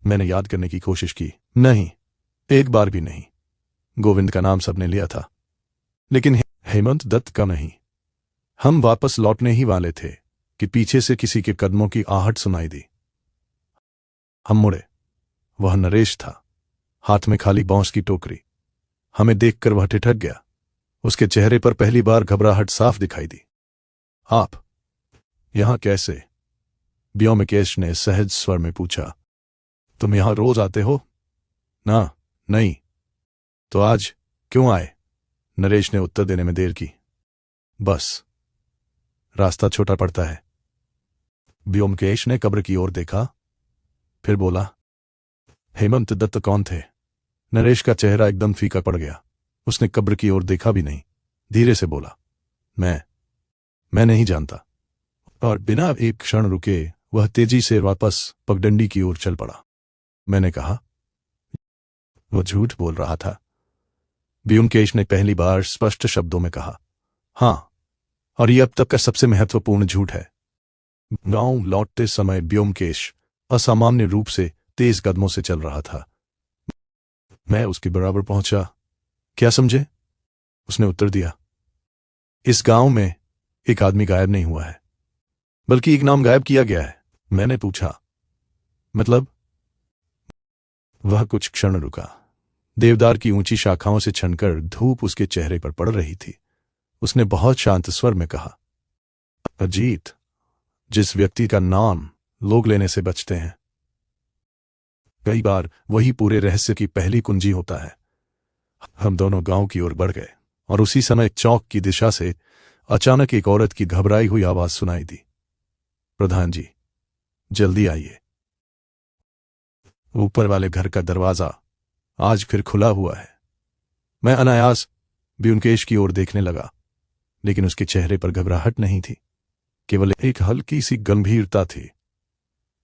S1: मैंने याद करने की कोशिश की। नहीं, एक बार भी नहीं। गोविंद का नाम सबने लिया था, लेकिन हेमंत दत्त का नहीं। हम वापस लौटने ही वाले थे कि पीछे से किसी के कदमों की आहट सुनाई दी। हम मुड़े। वह नरेश था, हाथ में खाली बांस की टोकरी। हमें देखकर वह ठिठक गया। उसके चेहरे पर पहली बार घबराहट साफ दिखाई दी। आप यहां कैसे? व्योमकेश ने सहज स्वर में पूछा। तुम यहां रोज आते हो? ना, नहीं। तो आज क्यों आए? नरेश ने उत्तर देने में देर की। बस, रास्ता छोटा पड़ता है। व्योमकेश ने कब्र की ओर देखा, फिर बोला, हेमंत दत्त कौन थे? नरेश का चेहरा एकदम फीका पड़ गया। उसने कब्र की ओर देखा भी नहीं, धीरे से बोला, मैं नहीं जानता। और बिना एक क्षण रुके वह तेजी से वापस पगडंडी की ओर चल पड़ा। मैंने कहा, वह झूठ बोल रहा था। व्योमकेश ने पहली बार स्पष्ट शब्दों में कहा। हां, और यह अब तक का सबसे महत्वपूर्ण झूठ है। गांव लौटते समय व्योमकेश असामान्य रूप से तेज कदमों से चल रहा था। मैं उसके बराबर पहुंचा। क्या समझे? उसने उत्तर दिया, इस गांव में एक आदमी गायब नहीं हुआ है, बल्कि एक नाम गायब किया गया है। मैंने पूछा, मतलब? वह कुछ क्षण रुका। देवदार की ऊंची शाखाओं से छनकर धूप उसके चेहरे पर पड़ रही थी। उसने बहुत शांत स्वर में कहा, अजीत, जिस व्यक्ति का नाम लोग लेने से बचते हैं, कई बार वही पूरे रहस्य की पहली कुंजी होता है। हम दोनों गांव की ओर बढ़ गए, और उसी समय चौक की दिशा से अचानक एक औरत की घबराई हुई आवाज सुनाई दी। प्रधान जी, जल्दी आइए। ऊपर वाले घर का दरवाजा आज फिर खुला हुआ है। मैं अनायास व्योमकेश की ओर देखने लगा, लेकिन उसके चेहरे पर घबराहट नहीं थी, केवल एक हल्की सी गंभीरता थी,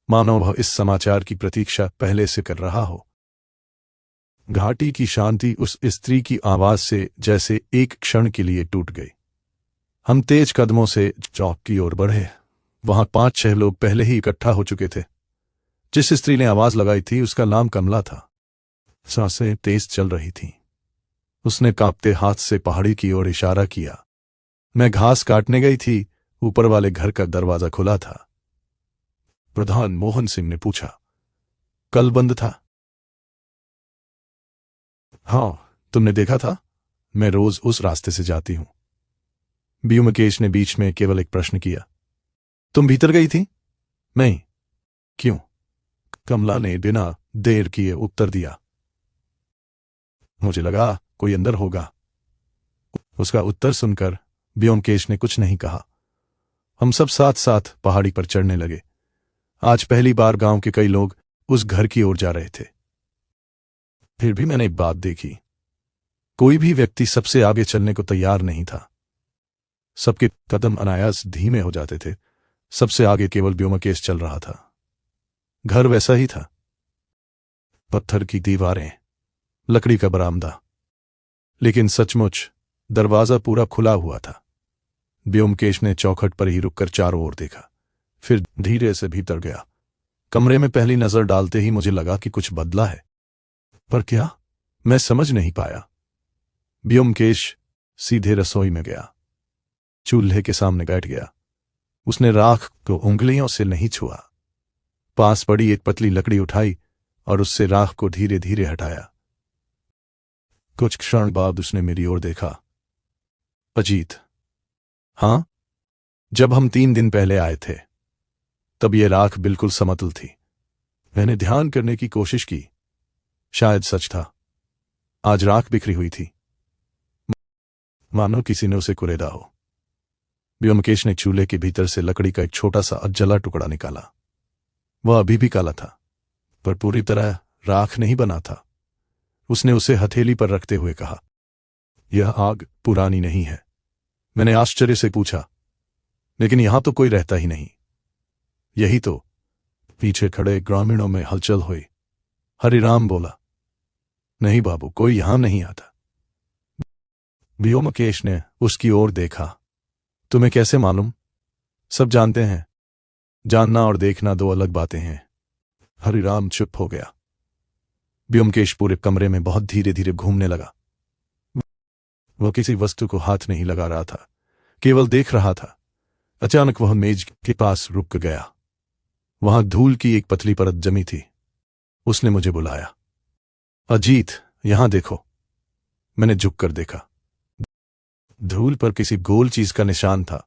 S1: मानो वह इस समाचार की प्रतीक्षा पहले से कर रहा हो। घाटी की शांति उस स्त्री की आवाज से जैसे एक क्षण के लिए टूट गई। हम तेज कदमों से चौक की ओर बढ़े। वहां 5-6 लोग पहले ही इकट्ठा हो चुके थे। जिस स्त्री ने आवाज लगाई थी उसका नाम कमला था। सांसें तेज चल रही थीं। उसने कांपते हाथ से पहाड़ी की ओर इशारा किया। मैं घास काटने गई थी। ऊपर वाले घर का दरवाजा खुला था। प्रधान मोहन सिंह ने पूछा, कल बंद था? हां, तुमने देखा था? मैं रोज उस रास्ते से जाती हूं। व्योमकेश ने बीच में केवल एक प्रश्न किया। तुम भीतर गई थी? नहीं। क्यों? कमला ने बिना देर किए उत्तर दिया। मुझे लगा कोई अंदर होगा। उसका उत्तर सुनकर व्योमकेश ने कुछ नहीं कहा। हम सब साथ साथ पहाड़ी पर चढ़ने लगे। आज पहली बार गांव के कई लोग उस घर की ओर जा रहे थे। फिर भी मैंने एक बात देखी। कोई भी व्यक्ति सबसे आगे चलने को तैयार नहीं था। सबके कदम अनायास धीमे हो जाते थे। सबसे आगे केवल व्योमकेश चल रहा था। घर वैसा ही था। पत्थर की दीवारें, लकड़ी का बरामदा, लेकिन सचमुच दरवाजा पूरा खुला हुआ था। व्योमकेश ने चौखट पर ही रुककर चारों ओर देखा, फिर धीरे से भीतर गया। कमरे में पहली नजर डालते ही मुझे लगा कि कुछ बदला है, पर क्या, मैं समझ नहीं पाया। व्योमकेश सीधे रसोई में गया। चूल्हे के सामने बैठ गया। उसने राख को उंगलियों से नहीं छुआ। पास पड़ी एक पतली लकड़ी उठाई और उससे राख को धीरे धीरे हटाया। कुछ क्षण बाद उसने मेरी ओर देखा। अजीत, हां, जब हम 3 दिन पहले आए थे, तब यह राख बिल्कुल समतल थी। मैंने ध्यान करने की कोशिश की। शायद सच था। आज राख बिखरी हुई थी, मानो किसी ने उसे कुरेदा हो। व्योमकेश ने चूल्हे के भीतर से लकड़ी का एक छोटा सा जला टुकड़ा निकाला। वह अभी भी काला था, पर पूरी तरह राख नहीं बना था। उसने उसे हथेली पर रखते हुए कहा, यह आग पुरानी नहीं है। मैंने आश्चर्य से पूछा, लेकिन यहां तो कोई रहता ही नहीं। यही तो। पीछे खड़े ग्रामीणों में हलचल हुई। हरिराम बोला, नहीं बाबू, कोई यहां नहीं आता। व्योमकेश ने उसकी ओर देखा। तुम्हें कैसे मालूम? सब जानते हैं। जानना और देखना दो अलग बातें हैं। हरिराम चुप हो गया। व्योमकेश पूरे कमरे में बहुत धीरे धीरे घूमने लगा। वह किसी वस्तु को हाथ नहीं लगा रहा था, केवल देख रहा था। अचानक वह मेज के पास रुक गया। वहां धूल की एक पतली परत जमी थी। उसने मुझे बुलाया, अजीत, यहां देखो। मैंने झुककर देखा। धूल पर किसी गोल चीज का निशान था,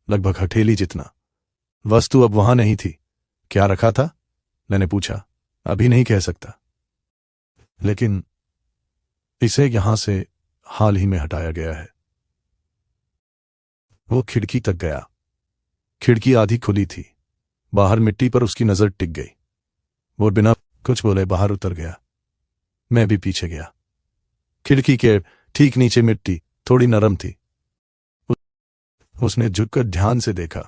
S1: लगभग हथेली जितना। वस्तु अब वहां नहीं थी। क्या रखा था? मैंने पूछा। अभी नहीं कह सकता, लेकिन इसे यहां से हाल ही में हटाया गया है। वो खिड़की तक गया। खिड़की आधी खुली थी। बाहर मिट्टी पर उसकी नजर टिक गई। वो बिना कुछ बोले बाहर उतर गया। मैं भी पीछे गया। खिड़की के ठीक नीचे मिट्टी थोड़ी नरम थी। उसने झुककर ध्यान से देखा,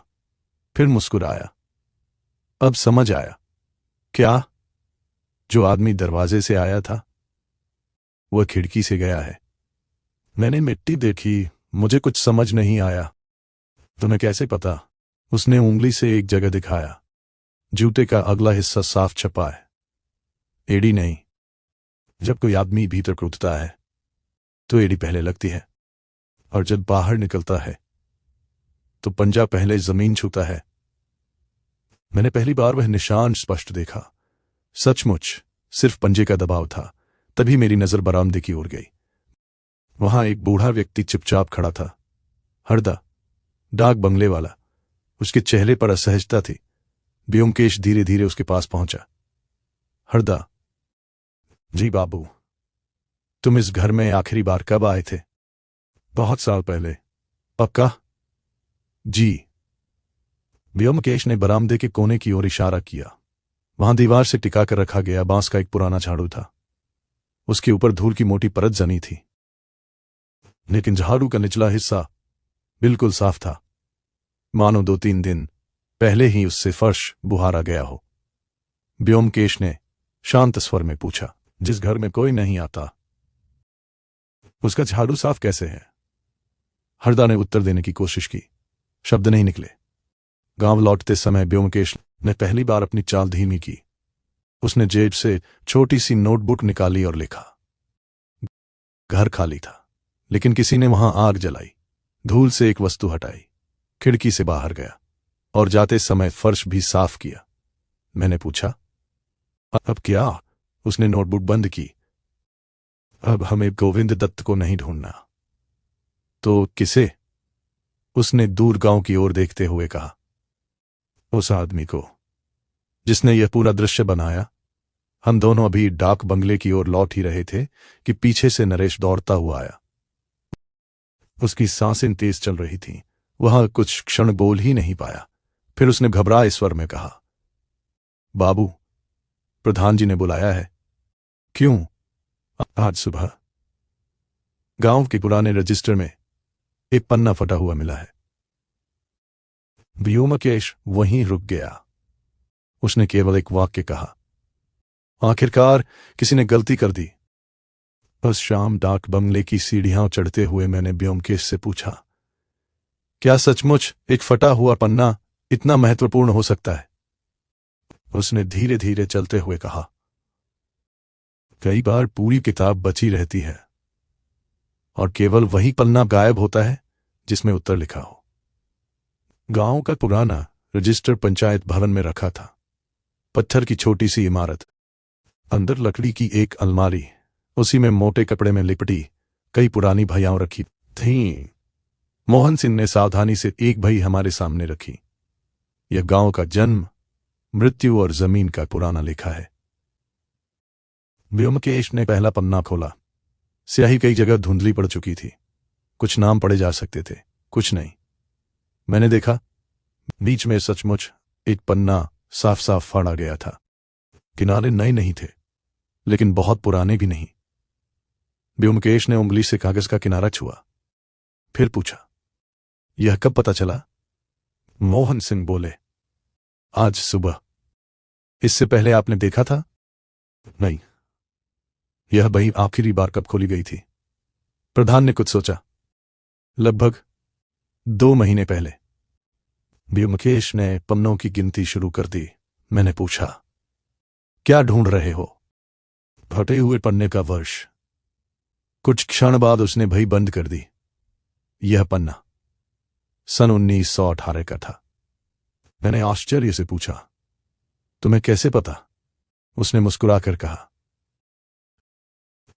S1: फिर मुस्कुराया। अब समझ आया। क्या? जो आदमी दरवाजे से आया था, वह खिड़की से गया है। मैंने मिट्टी देखी, मुझे कुछ समझ नहीं आया। तुम्हें कैसे पता? उसने उंगली से एक जगह दिखाया। जूते का अगला हिस्सा साफ छपा है। एड़ी नहीं। जब कोई आदमी भीतर कूदता है तो एड़ी पहले लगती है, और जब बाहर निकलता है तो पंजा पहले जमीन छूता है। मैंने पहली बार वह निशान स्पष्ट देखा। सचमुच सिर्फ पंजे का दबाव था। तभी मेरी नजर बरामदे की ओर गई। वहां एक बूढ़ा व्यक्ति चुपचाप खड़ा था। हरदा, डाक बंगले वाला। उसके चेहरे पर असहजता थी। व्योमकेश धीरे धीरे उसके पास पहुंचा। हरदा, जी बाबू। तुम इस घर में आखिरी बार कब आए थे? बहुत साल पहले। पक्का? जी। व्योमकेश ने बरामदे के कोने की ओर इशारा किया। वहां दीवार से टिका कर रखा गया बांस का एक पुराना झाड़ू था। उसके ऊपर धूल की मोटी परत जमी थी, लेकिन झाड़ू का निचला हिस्सा बिल्कुल साफ था, मानो 2-3 दिन पहले ही उससे फर्श बुहारा गया हो। व्योमकेश ने शांत स्वर में पूछा, जिस घर में कोई नहीं आता, उसका झाड़ू साफ कैसे है? हरदा ने उत्तर देने की कोशिश की। शब्द नहीं निकले। गांव लौटते समय व्योमकेश ने पहली बार अपनी चाल धीमी की। उसने जेब से छोटी सी नोटबुक निकाली और लिखा। घर खाली था, लेकिन किसी ने वहां आग जलाई, धूल से एक वस्तु हटाई, खिड़की से बाहर गया और जाते समय फर्श भी साफ किया। मैंने पूछा, अब क्या? उसने नोटबुक बंद की। अब हमें गोविंद दत्त को नहीं ढूंढना। तो किसे? उसने दूर गांव की ओर देखते हुए कहा, उस आदमी को जिसने यह पूरा दृश्य बनाया। हम दोनों अभी डाक बंगले की ओर लौट ही रहे थे कि पीछे से नरेश दौड़ता हुआ आया। उसकी सांसें तेज चल रही थीं। वह कुछ क्षण बोल ही नहीं पाया। फिर उसने घबराए स्वर में कहा, बाबू, प्रधान जी ने बुलाया है। क्यों? आज सुबह गांव के पुराने रजिस्टर में एक पन्ना फटा हुआ मिला है। व्योमकेश वहीं रुक गया। उसने केवल एक वाक्य कहा, आखिरकार किसी ने गलती कर दी। उस शाम डाक बंगले की सीढ़ियां चढ़ते हुए मैंने व्योमकेश से पूछा, क्या सचमुच एक फटा हुआ पन्ना इतना महत्वपूर्ण हो सकता है? उसने धीरे धीरे चलते हुए कहा, कई बार पूरी किताब बची रहती है और केवल वही पन्ना गायब होता है जिसमें उत्तर लिखा हो। गांव का पुराना रजिस्टर पंचायत भवन में रखा था। पत्थर की छोटी सी इमारत, अंदर लकड़ी की एक अलमारी, उसी में मोटे कपड़े में लिपटी कई पुरानी भैयां रखी थीं। मोहन सिंह ने सावधानी से एक भई हमारे सामने रखी। यह गांव का जन्म मृत्यु और जमीन का पुराना लिखा है। व्योमकेश ने पहला पन्ना खोला। स्याही कई जगह धुंधली पड़ चुकी थी। कुछ नाम पढ़े जा सकते थे, कुछ नहीं। मैंने देखा, बीच में सचमुच एक पन्ना साफ साफ फाड़ा गया था। किनारे नए नहीं थे, लेकिन बहुत पुराने भी नहीं। व्योमकेश ने उंगली से कागज का किनारा छुआ, फिर पूछा, यह कब पता चला? मोहन सिंह बोले, आज सुबह। इससे पहले आपने देखा था? नहीं। यह बही आखिरी बार कब खोली गई थी? प्रधान ने कुछ सोचा। लगभग 2 महीने पहले। व्योमकेश ने पन्नों की गिनती शुरू कर दी। मैंने पूछा, क्या ढूंढ रहे हो? फटे हुए पन्ने का वर्ष। कुछ क्षण बाद उसने भई बंद कर दी। यह पन्ना सन 1918 का था। मैंने आश्चर्य से पूछा, तुम्हें कैसे पता? उसने मुस्कुराकर कहा,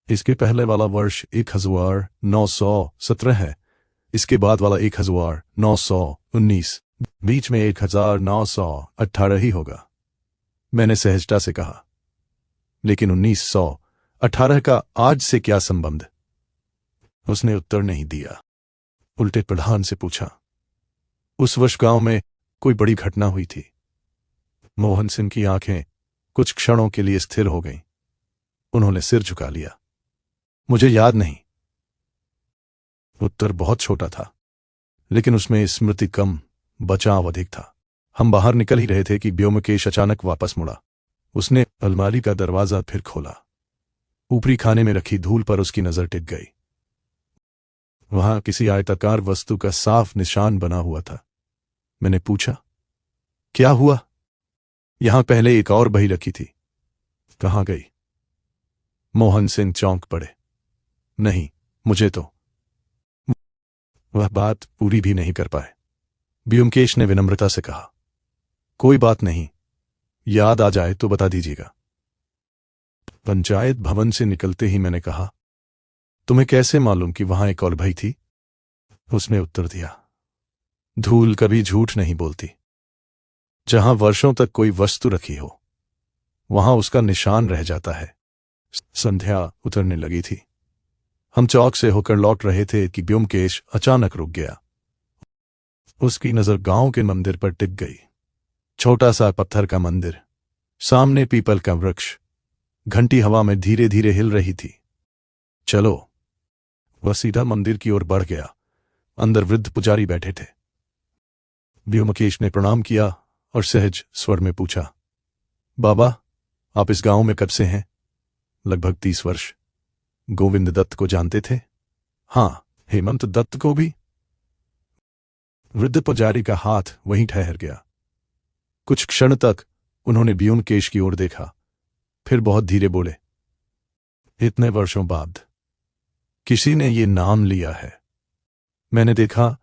S1: इसके पहले वाला वर्ष 1917 है, इसके बाद वाला 1919, बीच में 1918 ही होगा। मैंने सहजता से कहा, लेकिन 1918 का आज से क्या संबंध? उसने उत्तर नहीं दिया। उल्टे प्रधान से पूछा, उस वर्ष गांव में कोई बड़ी घटना हुई थी? मोहन सिंह की आंखें कुछ क्षणों के लिए स्थिर हो गईं। उन्होंने सिर झुका लिया। मुझे याद नहीं। उत्तर बहुत छोटा था, लेकिन उसमें स्मृति कम, बचाव अधिक था। हम बाहर निकल ही रहे थे कि व्योमकेश अचानक वापस मुड़ा। उसने अलमारी का दरवाजा फिर खोला। ऊपरी खाने में रखी धूल पर उसकी नजर टिक गई। वहां किसी आयताकार वस्तु का साफ निशान बना हुआ था। मैंने पूछा, क्या हुआ? यहां पहले एक और बही रखी थी, कहां गई? मोहन सिंह चौंक पड़े। नहीं, मुझे तो। वह बात पूरी भी नहीं कर पाए। व्योमकेश ने विनम्रता से कहा, कोई बात नहीं, याद आ जाए तो बता दीजिएगा। पंचायत भवन से निकलते ही मैंने कहा, तुम्हें कैसे मालूम कि वहां एक और भई थी? उसने उत्तर दिया, धूल कभी झूठ नहीं बोलती। जहां वर्षों तक कोई वस्तु रखी हो, वहां उसका निशान रह जाता है। संध्या उतरने लगी थी। हम चौक से होकर लौट रहे थे कि व्योमकेश अचानक रुक गया। उसकी नजर गांव के मंदिर पर टिक गई। छोटा सा पत्थर का मंदिर, सामने पीपल का वृक्ष, घंटी हवा में धीरे धीरे हिल रही थी। चलो। वह सीधा मंदिर की ओर बढ़ गया। अंदर वृद्ध पुजारी बैठे थे। व्योमकेश ने प्रणाम किया और सहज स्वर में पूछा, बाबा, आप इस गांव में कब से हैं? लगभग 30 वर्ष। गोविंद दत्त को जानते थे? हां। हेमंत दत्त को भी? वृद्ध पुजारी का हाथ वहीं ठहर गया। कुछ क्षण तक उन्होंने व्योमकेश की ओर देखा, फिर बहुत धीरे बोले, इतने वर्षों बाद किसी ने ये नाम लिया है। मैंने देखा,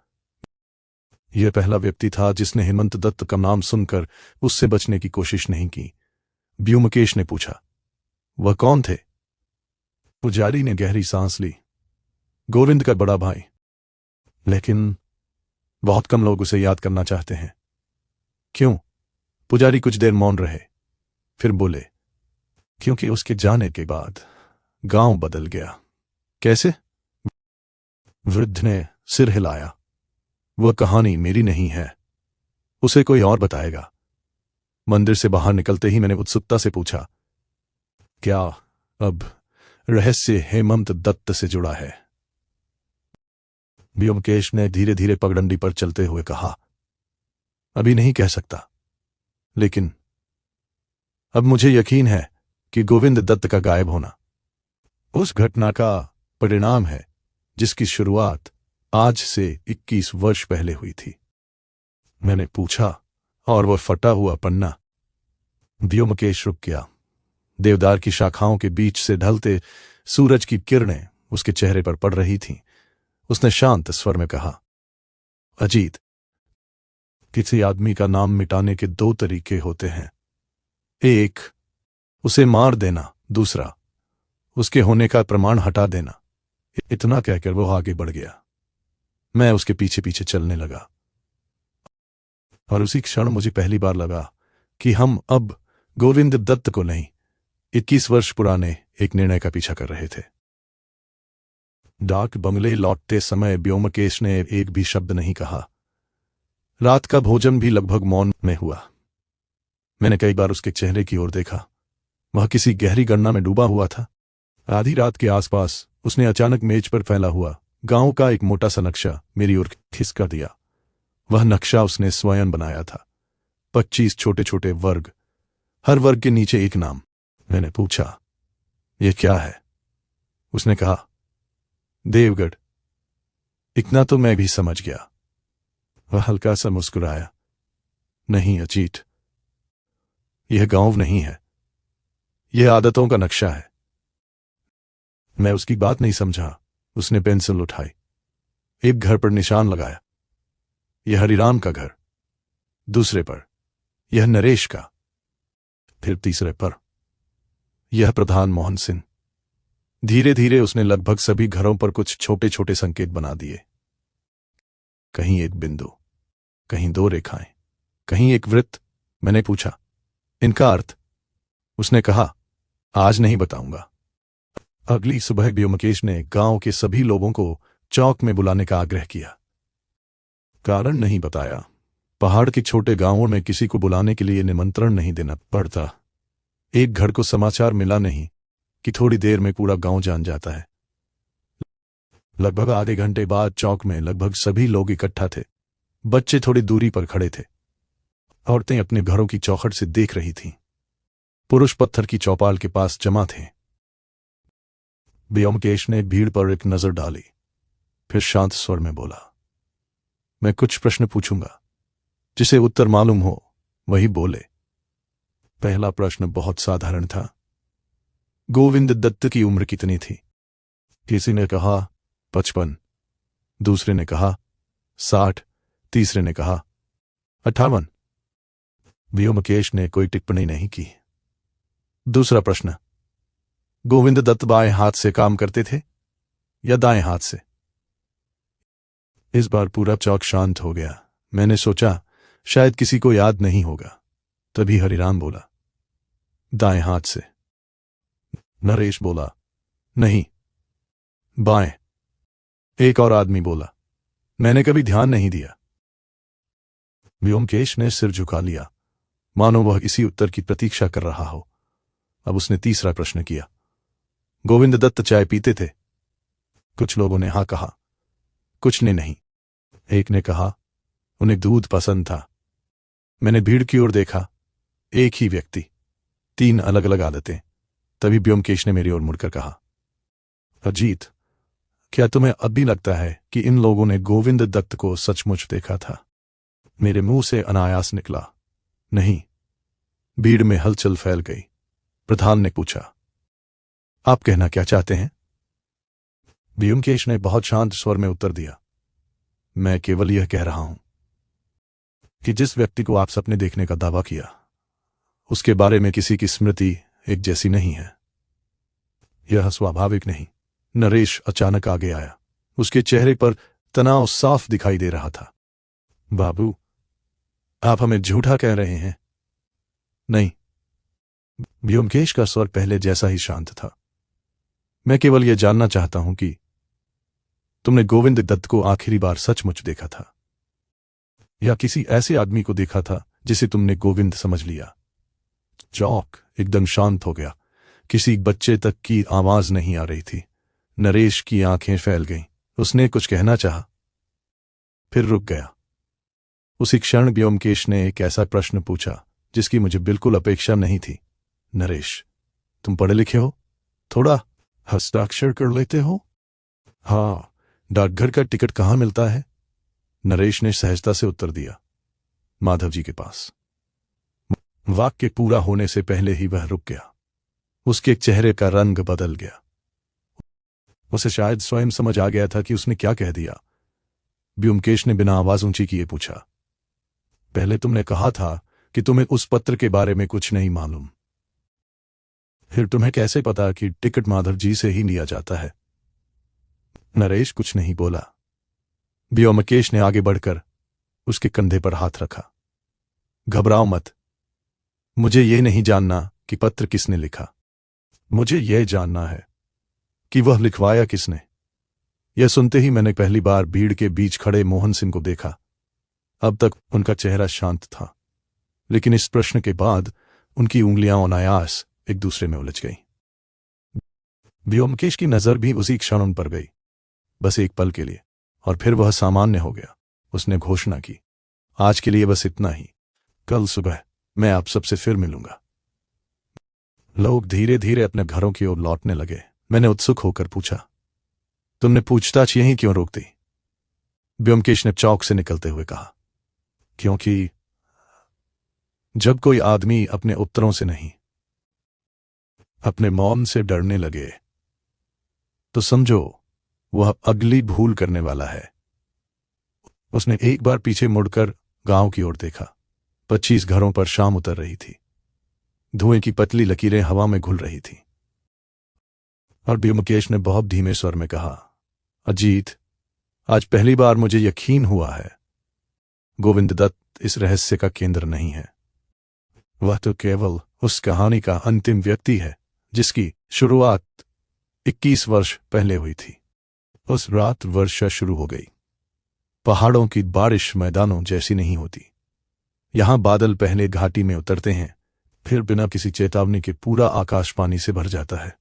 S1: यह पहला व्यक्ति था जिसने हेमंत दत्त का नाम सुनकर उससे बचने की कोशिश नहीं की। व्योमकेश ने पूछा, वह कौन थे? पुजारी ने गहरी सांस ली। गोविंद का बड़ा भाई। लेकिन बहुत कम लोग उसे याद करना चाहते हैं। क्यों? पुजारी कुछ देर मौन रहे, फिर बोले, क्योंकि उसके जाने के बाद गांव बदल गया। कैसे? वृद्ध ने सिर हिलाया। वह कहानी मेरी नहीं है, उसे कोई और बताएगा। मंदिर से बाहर निकलते ही मैंने उत्सुकता से पूछा, क्या अब रहस्य हेमंत दत्त से जुड़ा है? व्योमकेश ने धीरे धीरे पगडंडी पर चलते हुए कहा, अभी नहीं कह सकता, लेकिन अब मुझे यकीन है कि गोविंद दत्त का गायब होना उस घटना का परिणाम है जिसकी शुरुआत आज से 21 वर्ष पहले हुई थी। मैंने पूछा, और वह फटा हुआ पन्ना? व्योमकेश रुक गया। देवदार की शाखाओं के बीच से ढलते सूरज की किरणें उसके चेहरे पर पड़ रही थीं। उसने शांत स्वर में कहा, अजीत, किसी आदमी का नाम मिटाने के 2 तरीके होते हैं। एक, उसे मार देना। दूसरा, उसके होने का प्रमाण हटा देना। इतना कहकर वो आगे बढ़ गया। मैं उसके पीछे पीछे चलने लगा, और उसी क्षण मुझे पहली बार लगा कि हम अब गोविंद दत्त को नहीं, 21 वर्ष पुराने एक निर्णय का पीछा कर रहे थे। डाक बंगले लौटते समय व्योमकेश ने एक भी शब्द नहीं कहा। रात का भोजन भी लगभग मौन में हुआ। मैंने कई बार उसके चेहरे की ओर देखा। वह किसी गहरी गणना में डूबा हुआ था। आधी रात के आसपास उसने अचानक मेज पर फैला हुआ गांव का एक मोटा सा नक्शा मेरी ओर खिसका दिया। वह नक्शा उसने स्वयं बनाया था। 25 छोटे छोटे वर्ग, हर वर्ग के नीचे एक नाम। मैंने पूछा, यह क्या है? उसने कहा, देवगढ़। इतना तो मैं भी समझ गया। वह हल्का सा मुस्कुराया। नहीं अजीत, यह गांव नहीं है, यह आदतों का नक्शा है। मैं उसकी बात नहीं समझा। उसने पेंसिल उठाई, एक घर पर निशान लगाया। यह हरिराम का घर। दूसरे पर यह नरेश का। फिर तीसरे पर यह प्रधान मोहन सिंह। धीरे धीरे उसने लगभग सभी घरों पर कुछ छोटे छोटे संकेत बना दिए। कहीं एक बिंदु, कहीं 2 रेखाएं, कहीं एक वृत्त। मैंने पूछा, इनका अर्थ? उसने कहा, आज नहीं बताऊंगा। अगली सुबह व्योमकेश ने गांव के सभी लोगों को चौक में बुलाने का आग्रह किया। कारण नहीं बताया। पहाड़ के छोटे गांवों में किसी को बुलाने के लिए निमंत्रण नहीं देना पड़ता। एक घर को समाचार मिला नहीं कि थोड़ी देर में पूरा गांव जान जाता है। लगभग आधे घंटे बाद चौक में लगभग सभी लोग इकट्ठा थे। बच्चे थोड़ी दूरी पर खड़े थे। औरतें अपने घरों की चौखट से देख रही थीं। पुरुष पत्थर की चौपाल के पास जमा थे। व्योमकेश ने भीड़ पर एक नजर डाली, फिर शांत स्वर में बोला, मैं कुछ प्रश्न पूछूंगा, जिसे उत्तर मालूम हो वही बोले। पहला प्रश्न बहुत साधारण था। गोविंद दत्त की उम्र कितनी थी? किसी ने कहा 55, दूसरे ने कहा 60, तीसरे ने कहा 58। व्योमकेश ने कोई टिप्पणी नहीं की। दूसरा प्रश्न, गोविंद दत्त बाएं हाथ से काम करते थे या दाएं हाथ से? इस बार पूरा चौक शांत हो गया। मैंने सोचा शायद किसी को याद नहीं होगा। तभी हरिराम बोला, दाएं हाथ से। नरेश बोला, नहीं, बाएं। एक और आदमी बोला, मैंने कभी ध्यान नहीं दिया। व्योमकेश ने सिर झुका लिया, मानो वह इसी उत्तर की प्रतीक्षा कर रहा हो। अब उसने तीसरा प्रश्न किया, गोविंद दत्त चाय पीते थे? कुछ लोगों ने हां कहा, कुछ ने नहीं। एक ने कहा, उन्हें दूध पसंद था। मैंने भीड़ की ओर देखा। एक ही व्यक्ति, 3 अलग अलग आदतें। तभी व्योमकेश ने मेरी ओर मुड़कर कहा, अजीत, क्या तुम्हें अब भी लगता है कि इन लोगों ने गोविंद दत्त को सचमुच देखा था? मेरे मुंह से अनायास निकला, नहीं। भीड़ में हलचल फैल गई। प्रधान ने पूछा, आप कहना क्या चाहते हैं? व्योमकेश ने बहुत शांत स्वर में उत्तर दिया, मैं केवल यह कह रहा हूं कि जिस व्यक्ति को आप सबने देखने का दावा किया, उसके बारे में किसी की स्मृति एक जैसी नहीं है। यह स्वाभाविक नहीं। नरेश अचानक आगे आया। उसके चेहरे पर तनाव साफ दिखाई दे रहा था। बाबू, आप हमें झूठा कह रहे हैं? नहीं। व्योमकेश का स्वर पहले जैसा ही शांत था। मैं केवल यह जानना चाहता हूं कि तुमने गोविंद दत्त को आखिरी बार सचमुच देखा था, या किसी ऐसे आदमी को देखा था जिसे तुमने गोविंद समझ लिया? चौक एकदम शांत हो गया। किसी बच्चे तक की आवाज नहीं आ रही थी। नरेश की आंखें फैल गईं। उसने कुछ कहना चाहा, फिर रुक गया। उसी क्षण व्योमकेश ने एक ऐसा प्रश्न पूछा जिसकी मुझे बिल्कुल अपेक्षा नहीं थी। नरेश, तुम पढ़े लिखे हो? थोड़ा हस्ताक्षर कर लेते हो? हाँ। डाकघर का टिकट कहाँ मिलता है? नरेश ने सहजता से उत्तर दिया, माधव जी के पास। वाक्य पूरा होने से पहले ही वह रुक गया। उसके चेहरे का रंग बदल गया। उसे शायद स्वयं समझ आ गया था कि उसने क्या कह दिया। व्योमकेश ने बिना आवाज ऊंची किए पूछा, पहले तुमने कहा था कि तुम्हें उस पत्र के बारे में कुछ नहीं मालूम। फिर तुम्हें कैसे पता कि टिकट माधव जी से ही लिया जाता है? नरेश कुछ नहीं बोला। व्योमकेश ने आगे बढ़कर उसके कंधे पर हाथ रखा। घबराओ मत, मुझे ये नहीं जानना कि पत्र किसने लिखा, मुझे यह जानना है कि वह लिखवाया किसने। यह सुनते ही मैंने पहली बार भीड़ के बीच खड़े मोहन सिंह को देखा। अब तक उनका चेहरा शांत था, लेकिन इस प्रश्न के बाद उनकी उंगलियां अनायास एक दूसरे में उलझ गईं। व्योमकेश की नजर भी उसी क्षण उन पर गई, बस एक पल के लिए, और फिर वह सामान्य हो गया। उसने घोषणा की, आज के लिए बस इतना ही, कल सुबह मैं आप सबसे फिर मिलूंगा। लोग धीरे धीरे अपने घरों की ओर लौटने लगे। मैंने उत्सुक होकर पूछा, तुमने पूछताछ यहीं क्यों रोक दी? व्योमकेश ने चौक से निकलते हुए कहा, क्योंकि जब कोई आदमी अपने उत्तरों से नहीं, अपने मौन से डरने लगे, तो समझो वह अगली भूल करने वाला है। उसने एक बार पीछे मुड़कर गांव की ओर देखा। 25 घरों पर शाम उतर रही थी। धुएं की पतली लकीरें हवा में घुल रही थीं। और व्योमकेश ने बहुत धीमे स्वर में कहा, अजीत, आज पहली बार मुझे यकीन हुआ है, गोविंद दत्त इस रहस्य का केंद्र नहीं है। वह तो केवल उस कहानी का अंतिम व्यक्ति है जिसकी शुरुआत 21 वर्ष पहले हुई थी। उस रात वर्षा शुरू हो गई। पहाड़ों की बारिश मैदानों जैसी नहीं होती। यहां बादल पहले घाटी में उतरते हैं, फिर बिना किसी चेतावनी के पूरा आकाश पानी से भर जाता है।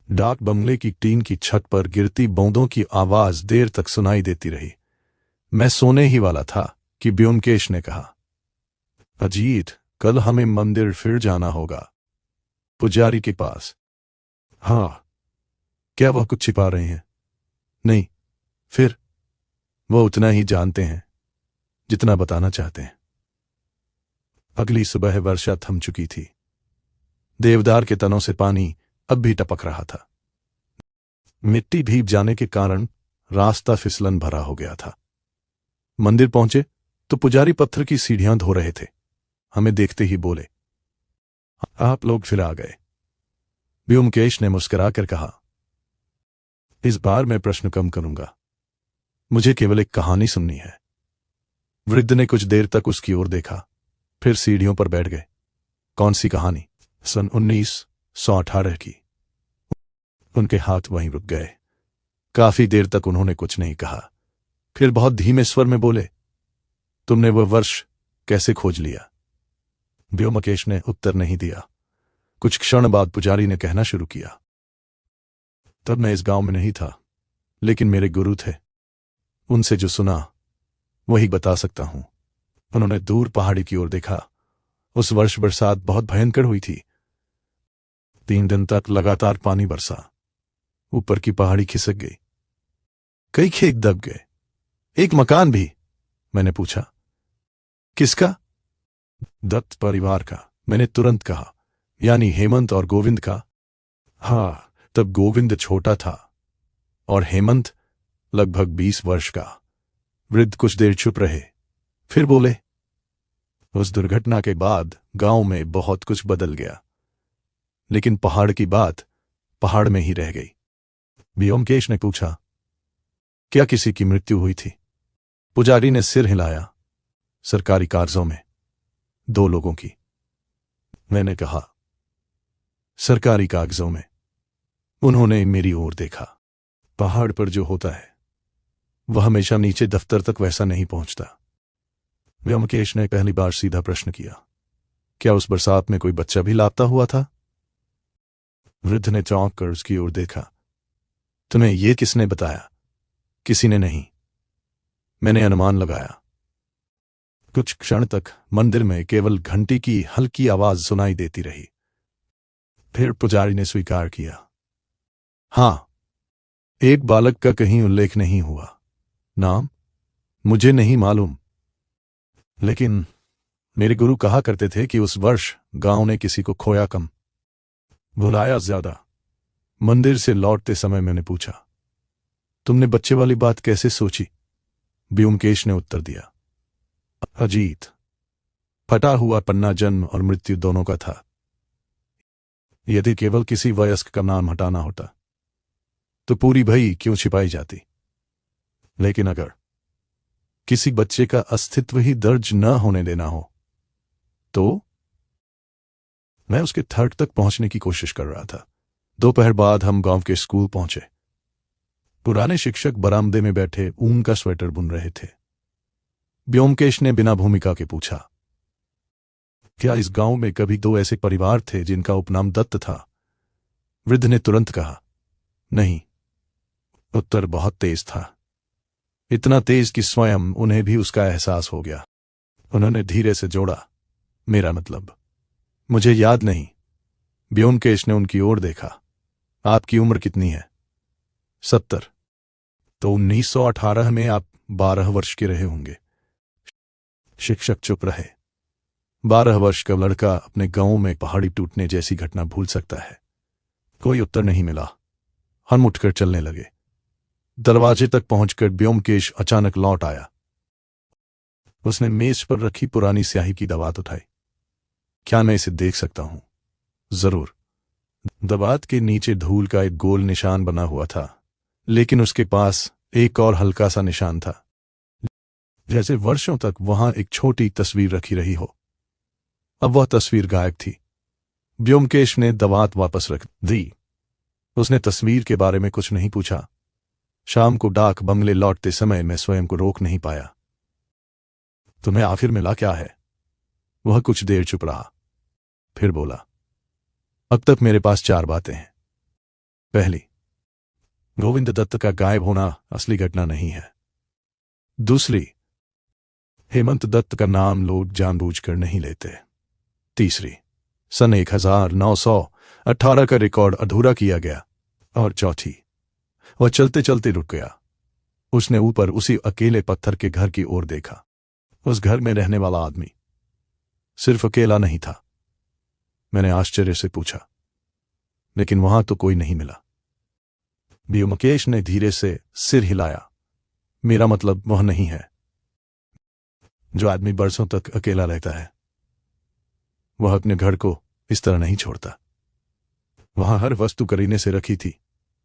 S1: डाक बंगले की टीन की छत पर गिरती बूंदों की आवाज देर तक सुनाई देती रही। मैं सोने ही वाला था कि व्योमकेश ने कहा, अजीत, कल हमें मंदिर फिर जाना होगा, पुजारी के पास। हाँ, क्या वह कुछ छिपा रहे हैं? नहीं, फिर वह उतना ही जानते हैं जितना बताना चाहते हैं। अगली सुबह वर्षा थम चुकी थी। देवदार के तनों से पानी अब भी टपक रहा था। मिट्टी भीग जाने के कारण रास्ता फिसलन भरा हो गया था। मंदिर पहुंचे तो पुजारी पत्थर की सीढ़ियां धो रहे थे। हमें देखते ही बोले, आप लोग फिर आ गए। व्योमकेश ने मुस्कुराकर कहा, इस बार मैं प्रश्न कम करूंगा, मुझे केवल एक कहानी सुननी है। वृद्ध ने कुछ देर तक उसकी ओर देखा, फिर सीढ़ियों पर बैठ गए। कौन सी कहानी? सन 1918 की। उनके हाथ वहीं रुक गए। काफी देर तक उन्होंने कुछ नहीं कहा, फिर बहुत धीमे स्वर में बोले, तुमने वह वर्ष कैसे खोज लिया? व्योमकेश ने उत्तर नहीं दिया। कुछ क्षण बाद पुजारी ने कहना शुरू किया, तब मैं इस गांव में नहीं था, लेकिन मेरे गुरु थे, उनसे जो सुना वही बता सकता हूं। उन्होंने दूर पहाड़ी की ओर देखा। उस वर्ष बरसात बहुत भयंकर हुई थी। 3 दिन तक लगातार पानी बरसा। ऊपर की पहाड़ी खिसक गई। कई खेत दब गए, एक मकान भी। मैंने पूछा, किसका? दत्त परिवार का। मैंने तुरंत कहा, यानी हेमंत और गोविंद का? हां, तब गोविंद छोटा था और हेमंत लगभग 20 वर्ष का। वृद्ध कुछ देर चुप रहे, फिर बोले, उस दुर्घटना के बाद गांव में बहुत कुछ बदल गया, लेकिन पहाड़ की बात पहाड़ में ही रह गई। व्योमकेश ने पूछा, क्या किसी की मृत्यु हुई थी? पुजारी ने सिर हिलाया। सरकारी कागजों में 2 लोगों की। मैंने कहा, सरकारी कागजों में? उन्होंने मेरी ओर देखा। पहाड़ पर जो होता है वह हमेशा नीचे दफ्तर तक वैसा नहीं पहुंचता। व्योमकेश ने पहली बार सीधा प्रश्न किया, क्या उस बरसात में कोई बच्चा भी लापता हुआ था? वृद्ध ने चौंक कर उसकी ओर देखा। तुम्हें यह किसने बताया? किसी ने नहीं, मैंने अनुमान लगाया। कुछ क्षण तक मंदिर में केवल घंटी की हल्की आवाज सुनाई देती रही। फिर पुजारी ने स्वीकार किया, हां, एक बालक का कहीं उल्लेख नहीं हुआ। नाम मुझे नहीं मालूम, लेकिन मेरे गुरु कहा करते थे कि उस वर्ष गांव ने किसी को खोया कम, भुलाया ज्यादा। मंदिर से लौटते समय मैंने पूछा, तुमने बच्चे वाली बात कैसे सोची? व्योमकेश ने उत्तर दिया, अजीत, फटा हुआ पन्ना जन्म और मृत्यु दोनों का था। यदि केवल किसी वयस्क का नाम हटाना होता तो पूरी भई क्यों छिपाई जाती, लेकिन अगर किसी बच्चे का अस्तित्व ही दर्ज न होने देना हो तो मैं उसके थर्ड तक पहुंचने की कोशिश कर रहा था। दोपहर बाद हम गांव के स्कूल पहुंचे। पुराने शिक्षक बरामदे में बैठे ऊन का स्वेटर बुन रहे थे। ब्योमकेश ने बिना भूमिका के पूछा, क्या इस गांव में कभी दो ऐसे परिवार थे जिनका उपनाम दत्त था? वृद्ध ने तुरंत कहा, नहीं। उत्तर बहुत तेज था, इतना तेज कि स्वयं उन्हें भी उसका एहसास हो गया। उन्होंने धीरे से जोड़ा, मेरा मतलब, मुझे याद नहीं। ब्योमकेश ने उनकी ओर देखा। आपकी उम्र कितनी है? 70। तो 1918 में आप 12 वर्ष के रहे होंगे। शिक्षक चुप रहे। 12 वर्ष का लड़का अपने गांव में पहाड़ी टूटने जैसी घटना भूल सकता है? कोई उत्तर नहीं मिला। हम उठकर चलने लगे। दरवाजे तक पहुंचकर ब्योमकेश अचानक लौट आया। उसने मेज पर रखी पुरानी स्याही की दवात उठाई। क्या मैं इसे देख सकता हूं? जरूर। दवात के नीचे धूल का एक गोल निशान बना हुआ था, लेकिन उसके पास एक और हल्का सा निशान था, जैसे वर्षों तक वहां एक छोटी तस्वीर रखी रही हो। अब वह तस्वीर गायब थी। ब्योमकेश ने दवात वापस रख दी। उसने तस्वीर के बारे में कुछ नहीं पूछा। शाम को डाक बंगले लौटते समय मैं स्वयं को रोक नहीं पाया। तुम्हें आखिर मिला क्या है? वह कुछ देर चुप रहा, फिर बोला, अब तक मेरे पास 4 बातें हैं। पहली, गोविंद दत्त का गायब होना असली घटना नहीं है। दूसरी, हेमंत दत्त का नाम लोग जानबूझकर नहीं लेते। तीसरी, सन 1918 का रिकॉर्ड अधूरा किया गया। और चौथी, वह चलते चलते रुक गया। उसने ऊपर उसी अकेले पत्थर के घर की ओर देखा। उस घर में रहने वाला आदमी सिर्फ अकेला नहीं था। मैंने आश्चर्य से पूछा, लेकिन वहां तो कोई नहीं मिला। ब्योमकेश ने धीरे से सिर हिलाया। मेरा मतलब वह नहीं है। जो आदमी बरसों तक अकेला रहता है, वह अपने घर को इस तरह नहीं छोड़ता। वहां हर वस्तु करीने से रखी थी,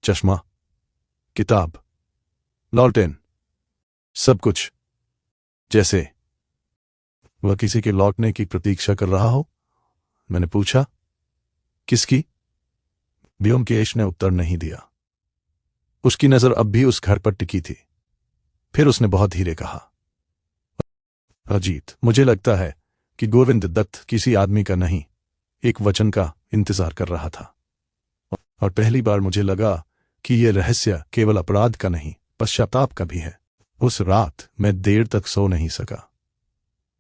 S1: चश्मा, किताब, लॉलटेन, सब कुछ, जैसे वह किसी के लौटने की प्रतीक्षा कर रहा हो। मैंने पूछा, किसकी? ब्योमकेश ने उत्तर नहीं दिया। उसकी नजर अब भी उस घर पर टिकी थी। फिर उसने बहुत धीरे कहा, अजीत, मुझे लगता है कि गोविंद दत्त किसी आदमी का नहीं, एक वचन का इंतजार कर रहा था। और पहली बार मुझे लगा कि यह रहस्य केवल अपराध का नहीं, पश्चाताप का भी है। उस रात मैं देर तक सो नहीं सका।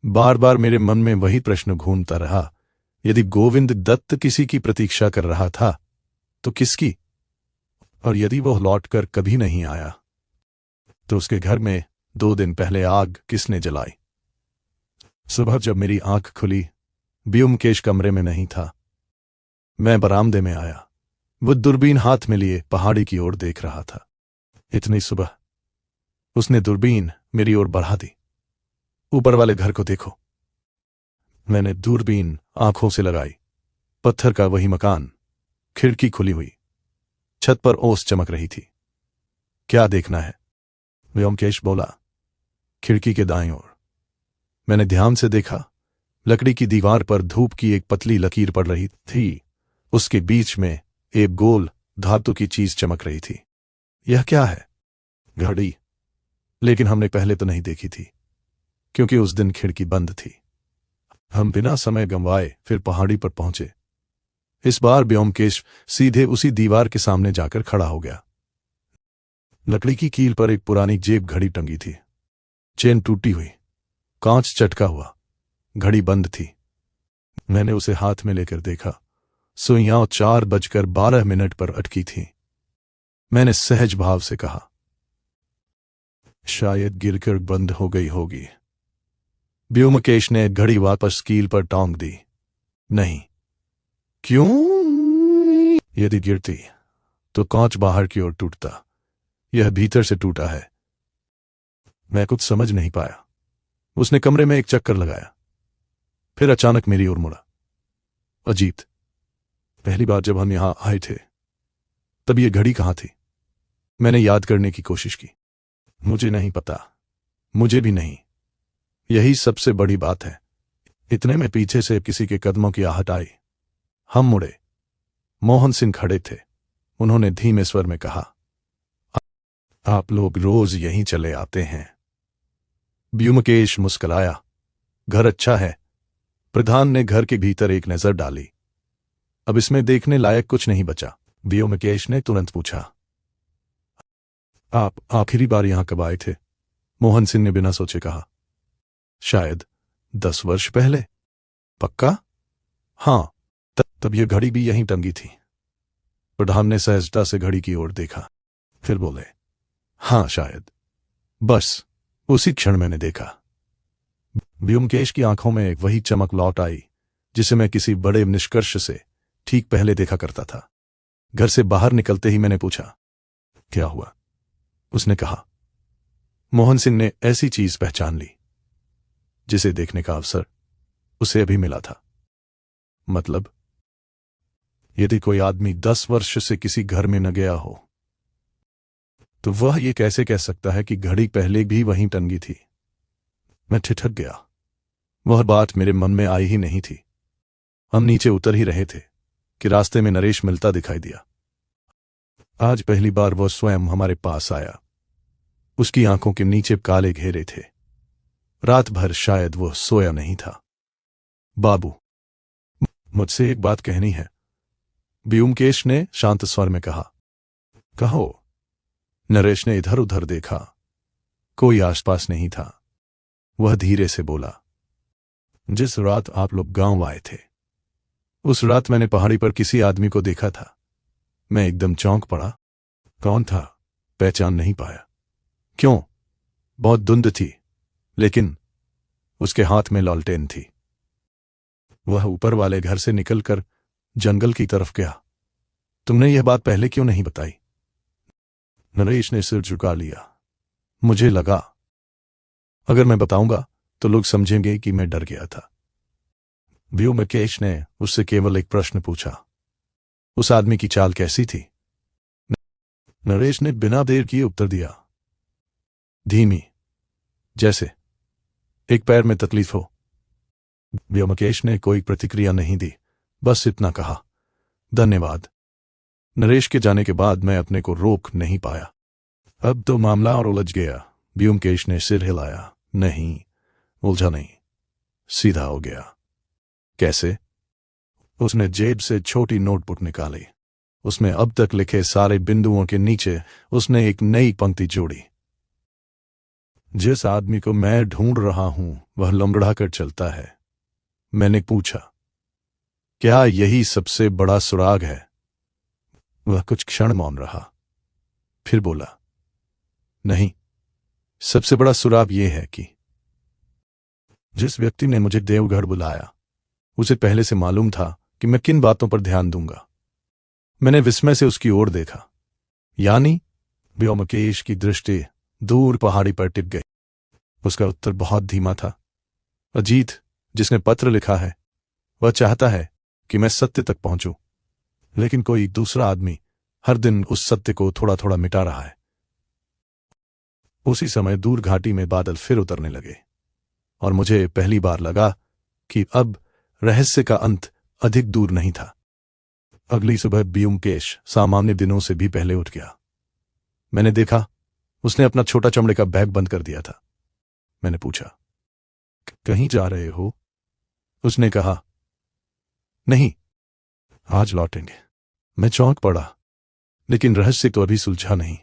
S1: बार बार मेरे मन में वही प्रश्न घूमता रहा, यदि गोविंद दत्त किसी की प्रतीक्षा कर रहा था तो किसकी? और यदि वह लौटकर कभी नहीं आया तो उसके घर में 2 दिन पहले आग किसने जलाई? सुबह जब मेरी आंख खुली, ब्योमकेश कमरे में नहीं था। मैं बरामदे में आया। वो दूरबीन हाथ में लिए पहाड़ी की ओर देख रहा था। इतनी सुबह उसने दूरबीन मेरी ओर बढ़ा दी। ऊपर वाले घर को देखो। मैंने दूरबीन आंखों से लगाई। पत्थर का वही मकान, खिड़की खुली हुई, छत पर ओस चमक रही थी। क्या देखना है? ब्योमकेश बोला, खिड़की के दाईं ओर। मैंने ध्यान से देखा। लकड़ी की दीवार पर धूप की एक पतली लकीर पड़ रही थी। उसके बीच में एक गोल धातु की चीज चमक रही थी। यह क्या है? घड़ी। लेकिन हमने पहले तो नहीं देखी थी, क्योंकि उस दिन खिड़की बंद थी। हम बिना समय गंवाए फिर पहाड़ी पर पहुंचे। इस बार ब्योमकेश सीधे उसी दीवार के सामने जाकर खड़ा हो गया। लकड़ी की कील पर एक पुरानी जेब घड़ी टंगी थी। चेन टूटी हुई, कांच चटका हुआ, घड़ी बंद थी। मैंने उसे हाथ में लेकर देखा। सुइयां 4:12 पर अटकी थी। मैंने सहज भाव से कहा, शायद गिरकर बंद हो गई होगी। ब्योमकेश ने घड़ी वापस कील पर टांग दी। नहीं। क्यों? यदि गिरती तो कांच बाहर की ओर टूटता। यह भीतर से टूटा है। मैं कुछ समझ नहीं पाया। उसने कमरे में एक चक्कर लगाया, फिर अचानक मेरी ओर मुड़ा। अजीत, पहली बार जब हम यहां आए थे तब यह घड़ी कहां थी? मैंने याद करने की कोशिश की। मुझे नहीं पता। मुझे भी नहीं। यही सबसे बड़ी बात है। इतने में पीछे से किसी के कदमों की आहट आई। हम मुड़े। मोहन सिंह खड़े थे। उन्होंने धीमे स्वर में कहा, आप लोग रोज यहीं चले आते हैं? व्योमकेश मुस्कुराया। घर अच्छा है। प्रधान ने घर के भीतर एक नजर डाली। अब इसमें देखने लायक कुछ नहीं बचा। व्योमकेश ने तुरंत पूछा, आप आखिरी बार यहां कब आए थे? मोहन सिंह ने बिना सोचे कहा, शायद 10 वर्ष पहले। पक्का? हाँ, तब यह घड़ी भी यहीं टंगी थी। प्रधान ने सहजता से घड़ी की ओर देखा, फिर बोले, हाँ शायद। बस उसी क्षण मैंने देखा। व्योमकेश की आंखों में एक वही चमक लौट आई जिसे मैं किसी बड़े निष्कर्ष से ठीक पहले देखा करता था। घर से बाहर निकलते ही मैंने पूछा, क्या हुआ? उसने कहा। मोहन सिंह ने ऐसी चीज पहचान ली जिसे देखने का अवसर उसे अभी मिला था। मतलब, यदि कोई आदमी 10 वर्ष से किसी घर में न गया हो तो वह ये कैसे कह सकता है कि घड़ी पहले भी वहीं टंगी थी? मैं ठिठक गया। वह बात मेरे मन में आई ही नहीं थी। हम नीचे उतर ही रहे थे कि रास्ते में नरेश मिलता दिखाई दिया। आज पहली बार वह स्वयं हमारे पास आया। उसकी आंखों के नीचे काले घेरे थे। रात भर शायद वह सोया नहीं था। बाबू, मुझसे एक बात कहनी है, व्योमकेश ने शांत स्वर में कहा। कहो। नरेश ने इधर उधर देखा। कोई आसपास नहीं था। वह धीरे से बोला, जिस रात आप लोग गांव आए थे उस रात मैंने पहाड़ी पर किसी आदमी को देखा था। मैं एकदम चौंक पड़ा। कौन था? पहचान नहीं पाया। क्यों? बहुत धुंध थी, लेकिन उसके हाथ में लालटेन थी। वह ऊपर वाले घर से निकलकर जंगल की तरफ गया। तुमने यह बात पहले क्यों नहीं बताई? नरेश ने सिर झुका लिया। मुझे लगा अगर मैं बताऊंगा तो लोग समझेंगे कि मैं डर गया था। व्योमकेश ने उससे केवल एक प्रश्न पूछा, उस आदमी की चाल कैसी थी? नरेश ने बिना देर किए उत्तर दिया, धीमी, जैसे एक पैर में तकलीफ हो। व्योमकेश ने कोई प्रतिक्रिया नहीं दी, बस इतना कहा, धन्यवाद। नरेश के जाने के बाद मैं अपने को रोक नहीं पाया। अब तो मामला और उलझ गया। व्योमकेश ने सिर हिलाया। नहीं, उलझा नहीं, सीधा हो गया। कैसे? उसने जेब से छोटी नोटबुक निकाली। उसमें अब तक लिखे सारे बिंदुओं के नीचे उसने एक नई पंक्ति जोड़ी। जिस आदमी को मैं ढूंढ रहा हूं वह लंगड़ा कर चलता है। मैंने पूछा, क्या यही सबसे बड़ा सुराग है? वह कुछ क्षण मौन रहा, फिर बोला, नहीं, सबसे बड़ा सुराग यह है कि जिस व्यक्ति ने मुझे देवगढ़ बुलाया उसे पहले से मालूम था कि मैं किन बातों पर ध्यान दूंगा। मैंने विस्मय से उसकी ओर देखा। यानी? व्योमकेश की दृष्टि दूर पहाड़ी पर टिक गई। उसका उत्तर बहुत धीमा था। अजीत, जिसने पत्र लिखा है, वह चाहता है कि मैं सत्य तक पहुंचूं, लेकिन कोई दूसरा आदमी हर दिन उस सत्य को थोड़ा थोड़ा मिटा रहा है। उसी समय दूर घाटी में बादल फिर उतरने लगे और मुझे पहली बार लगा कि अब रहस्य का अंत अधिक दूर नहीं था। अगली सुबह व्योमकेश सामान्य दिनों से भी पहले उठ गया। मैंने देखा उसने अपना छोटा चमड़े का बैग बंद कर दिया था। मैंने पूछा, कहीं जा रहे हो? उसने कहा, नहीं, आज लौटेंगे। मैं चौंक पड़ा, लेकिन रहस्य तो अभी सुलझा नहीं।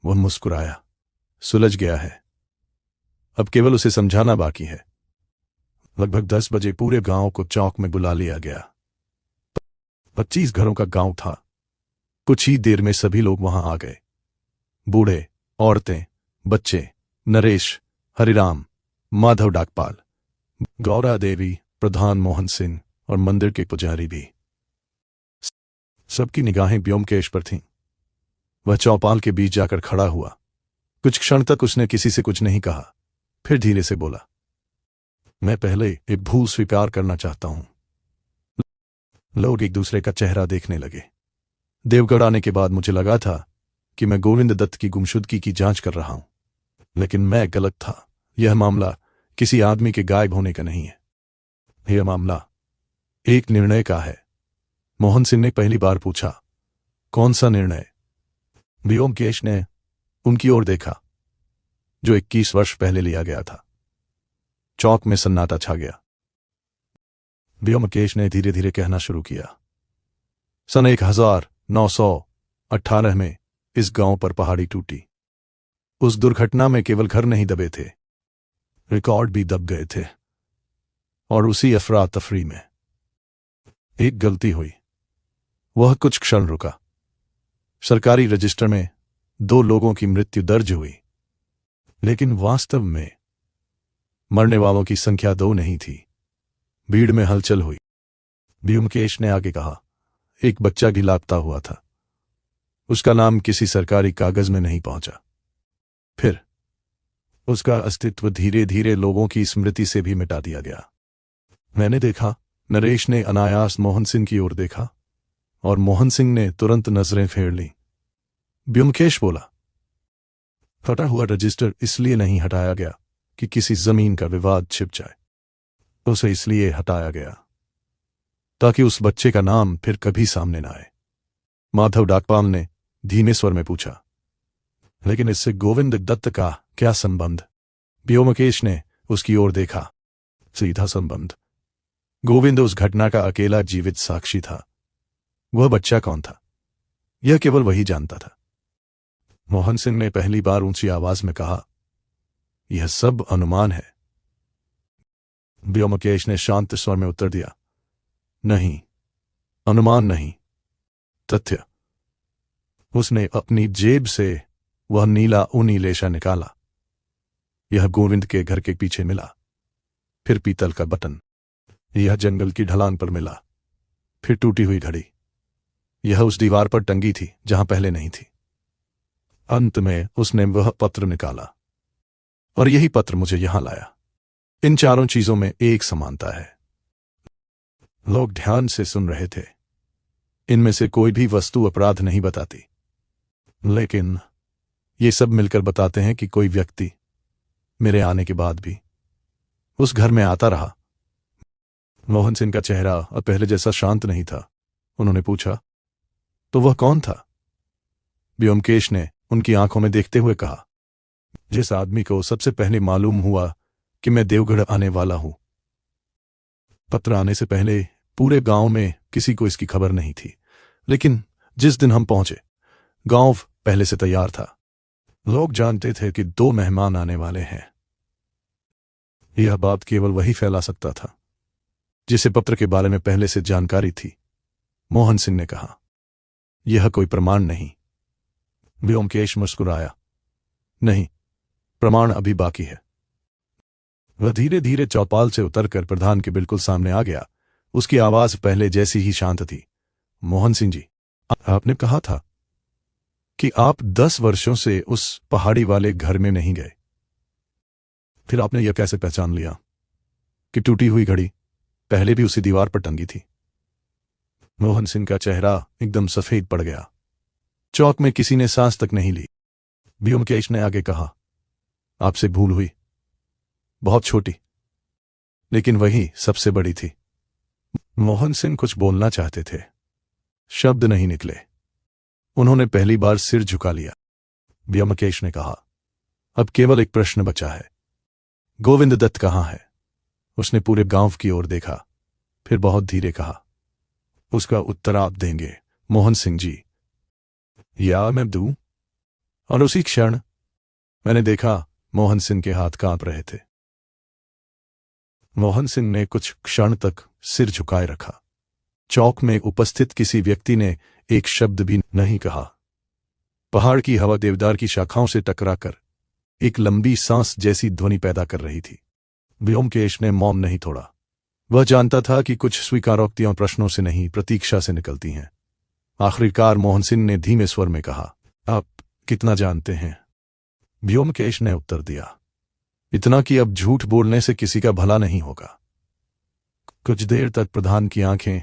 S1: वह मुस्कुराया, सुलझ गया है, अब केवल उसे समझाना बाकी है। लगभग 10 बजे पूरे गांव को चौक में बुला लिया गया। 25 घरों का गांव था। कुछ ही देर में सभी लोग वहां आ गए। बूढ़े, औरतें, बच्चे, नरेश, हरिराम, माधव डाकपाल, गौरा देवी, प्रधान मोहन सिंह और मंदिर के पुजारी भी। सबकी निगाहें व्योमकेश पर थीं। वह चौपाल के बीच जाकर खड़ा हुआ। कुछ क्षण तक उसने किसी से कुछ नहीं कहा, फिर धीरे से बोला, मैं पहले एक भूल स्वीकार करना चाहता हूं। लोग एक दूसरे का चेहरा देखने लगे। देवगढ़ आने के बाद मुझे लगा था कि मैं गोविंद दत्त की गुमशुदगी की जांच कर रहा हूं, लेकिन मैं गलत था। यह मामला किसी आदमी के गायब होने का नहीं है। यह मामला एक निर्णय का है मोहन सिंह ने पहली बार पूछा। कौन सा निर्णय? व्योमकेश ने उनकी ओर देखा, जो 21 वर्ष पहले लिया गया था। चौक में सन्नाटा छा गया। व्योमकेश ने धीरे धीरे कहना शुरू किया। सन 1918 में इस गांव पर पहाड़ी टूटी। उस दुर्घटना में केवल घर नहीं दबे थे, रिकॉर्ड भी दब गए थे। और उसी अफरा तफरी में एक गलती हुई। वह कुछ क्षण रुका। सरकारी रजिस्टर में 2 लोगों की मृत्यु दर्ज हुई, लेकिन वास्तव में मरने वालों की संख्या 2 नहीं थी। भीड़ में हलचल हुई। व्योमकेश ने आगे कहा, एक बच्चा भी लापता हुआ था। उसका नाम किसी सरकारी कागज में नहीं पहुंचा। फिर उसका अस्तित्व धीरे धीरे लोगों की स्मृति से भी मिटा दिया गया। मैंने देखा। नरेश ने अनायास मोहन सिंह की ओर देखा और मोहन सिंह ने तुरंत नजरें फेर लीं। व्योमकेश बोला, फटा हुआ रजिस्टर इसलिए नहीं हटाया गया कि किसी जमीन का विवाद छिप जाए। उसे इसलिए हटाया गया ताकि उस बच्चे का नाम फिर कभी सामने ना आए। माधव डाकपाल ने धीमे स्वर में पूछा, लेकिन इससे गोविंद दत्त का क्या संबंध? व्योमकेश ने उसकी ओर देखा। सीधा संबंध। गोविंद उस घटना का अकेला जीवित साक्षी था। वह बच्चा कौन था, यह केवल वही जानता था। मोहन सिंह ने पहली बार ऊंची आवाज में कहा, यह सब अनुमान है। व्योमकेश ने शांत स्वर में उत्तर दिया, नहीं, अनुमान नहीं, तथ्य। उसने अपनी जेब से वह नीला ऊनी लेशा निकाला। यह गोविंद के घर के पीछे मिला। फिर पीतल का बटन। यह जंगल की ढलान पर मिला। फिर टूटी हुई घड़ी। यह उस दीवार पर टंगी थी जहां पहले नहीं थी। अंत में उसने वह पत्र निकाला और यही पत्र मुझे यहां लाया। इन चारों चीजों में एक समानता है। लोग ध्यान से सुन रहे थे। इनमें से कोई भी वस्तु अपराध नहीं बताती, लेकिन ये सब मिलकर बताते हैं कि कोई व्यक्ति मेरे आने के बाद भी उस घर में आता रहा। मोहन सिंह का चेहरा अब पहले जैसा शांत नहीं था। उन्होंने पूछा, तो वह कौन था? व्योमकेश ने उनकी आंखों में देखते हुए कहा, जिस आदमी को सबसे पहले मालूम हुआ कि मैं देवगढ़ आने वाला हूं। पत्र आने से पहले पूरे गांव में किसी को इसकी खबर नहीं थी, लेकिन जिस दिन हम पहुंचे, गांव पहले से तैयार था। लोग जानते थे कि 2 मेहमान आने वाले हैं। यह बात केवल वही फैला सकता था जिसे पत्र के बारे में पहले से जानकारी थी। मोहन सिंह ने कहा, यह कोई प्रमाण नहीं। व्योमकेश मुस्कुराया, नहीं, प्रमाण अभी बाकी है। वह धीरे धीरे चौपाल से उतरकर प्रधान के बिल्कुल सामने आ गया। उसकी आवाज पहले जैसी ही शांत थी। मोहन सिंह जी, आपने कहा था कि आप 10 वर्षों से उस पहाड़ी वाले घर में नहीं गए। फिर आपने यह कैसे पहचान लिया कि टूटी हुई घड़ी पहले भी उसी दीवार पर टंगी थी? मोहन सिंह का चेहरा एकदम सफेद पड़ गया। चौक में किसी ने सांस तक नहीं ली। व्योमकेश ने आगे कहा, आपसे भूल हुई, बहुत छोटी, लेकिन वही सबसे बड़ी थी। मोहन सिंह कुछ बोलना चाहते थे, शब्द नहीं निकले। उन्होंने पहली बार सिर झुका लिया। व्योमकेश ने कहा, अब केवल एक प्रश्न बचा है, गोविंद दत्त कहां है? उसने पूरे गांव की ओर देखा, फिर बहुत धीरे कहा, उसका उत्तर आप देंगे मोहन सिंह जी, या मैं दूं? और उसी क्षण मैंने देखा मोहन सिंह के हाथ कांप रहे थे। मोहन सिंह ने कुछ क्षण तक सिर झुकाए रखा। चौक में उपस्थित किसी व्यक्ति ने एक शब्द भी नहीं कहा। पहाड़ की हवा देवदार की शाखाओं से टकराकर एक लंबी सांस जैसी ध्वनि पैदा कर रही थी। व्योमकेश ने मौन नहीं तोड़ा। वह जानता था कि कुछ स्वीकारोक्तियां प्रश्नों से नहीं, प्रतीक्षा से निकलती हैं। आखिरकार मोहन सिंह ने धीमे स्वर में कहा, आप कितना जानते हैं? व्योमकेश ने उत्तर दिया, इतना कि अब झूठ बोलने से किसी का भला नहीं होगा। कुछ देर तक प्रधान की आंखें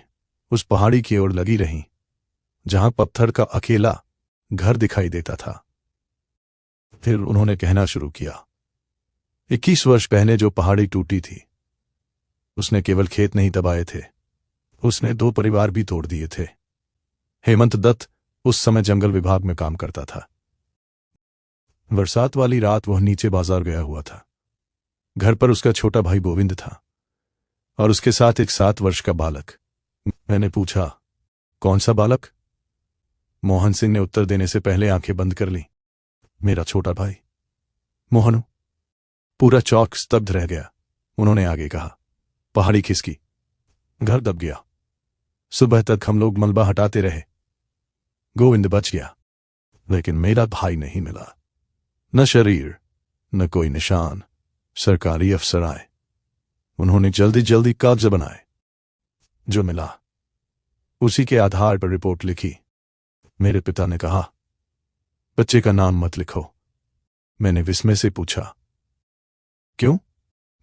S1: उस पहाड़ी की ओर लगी रहीं, जहां पत्थर का अकेला घर दिखाई देता था। फिर उन्होंने कहना शुरू किया, 21 वर्ष पहले जो पहाड़ी टूटी थी, उसने केवल खेत नहीं दबाए थे, उसने 2 परिवार भी तोड़ दिए थे। हेमंत दत्त उस समय जंगल विभाग में काम करता था। बरसात वाली रात वह नीचे बाजार गया हुआ था। घर पर उसका छोटा भाई गोविंद था और उसके साथ एक 7 वर्ष का बालक। मैंने पूछा, कौन सा बालक? मोहन सिंह ने उत्तर देने से पहले आंखें बंद कर ली। मेरा छोटा भाई मोहन। पूरा चौक स्तब्ध रह गया। उन्होंने आगे कहा, पहाड़ी खिसकी, घर दब गया। सुबह तक हम लोग मलबा हटाते रहे। गोविंद बच गया, लेकिन मेरा भाई नहीं मिला। न शरीर, न कोई निशान। सरकारी अफसर आए, उन्होंने जल्दी जल्दी कागज बनाए। जो मिला उसी के आधार पर रिपोर्ट लिखी। मेरे पिता ने कहा, बच्चे का नाम मत लिखो। मैंने विस्मय से पूछा, क्यों?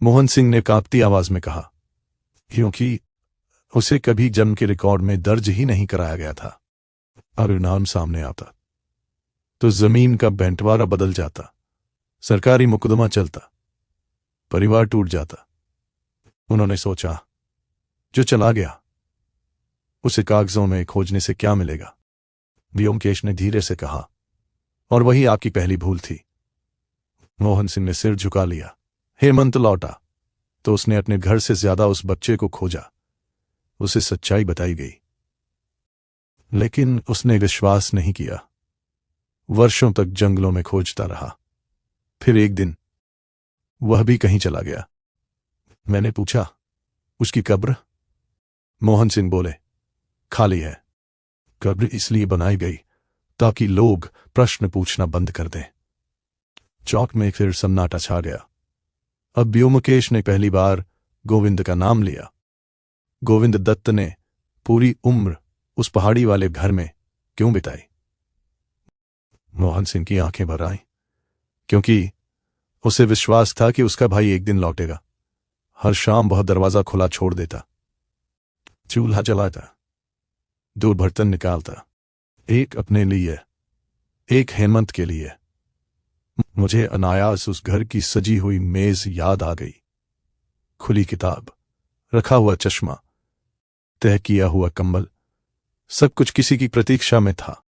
S1: मोहन सिंह ने कांपती आवाज में कहा, क्योंकि उसे कभी जन्म के रिकॉर्ड में दर्ज ही नहीं कराया गया था। अगर नाम सामने आता तो जमीन का बंटवारा बदल जाता, सरकारी मुकदमा चलता, परिवार टूट जाता। उन्होंने सोचा, जो चला गया उसे कागजों में खोजने से क्या मिलेगा? व्योमकेश ने धीरे से कहा, और वही आपकी पहली भूल थी। मोहन सिंह ने सिर झुका लिया। हेमंत लौटा तो उसने अपने घर से ज्यादा उस बच्चे को खोजा। उसे सच्चाई बताई गई, लेकिन उसने विश्वास नहीं किया। वर्षों तक जंगलों में खोजता रहा। फिर एक दिन वह भी कहीं चला गया। मैंने पूछा, उसकी कब्र? मोहन सिंह बोले, खाली है। कब्र इसलिए बनाई गई ताकि लोग प्रश्न पूछना बंद कर दें। चौक में फिर सन्नाटा छा गया। अब व्योमकेश ने पहली बार गोविंद का नाम लिया। गोविंद दत्त ने पूरी उम्र उस पहाड़ी वाले घर में क्यों बिताई? मोहन सिंह की आंखें भर आईं, क्योंकि उसे विश्वास था कि उसका भाई एक दिन लौटेगा। हर शाम वह दरवाजा खुला छोड़ देता, चूल्हा जलाता, 2 बर्तन निकालता, एक अपने लिए, एक हेमंत के लिए। मुझे अनायास उस घर की सजी हुई मेज याद आ गई। खुली किताब, रखा हुआ चश्मा, तय किया हुआ कंबल, सब कुछ किसी की प्रतीक्षा में था।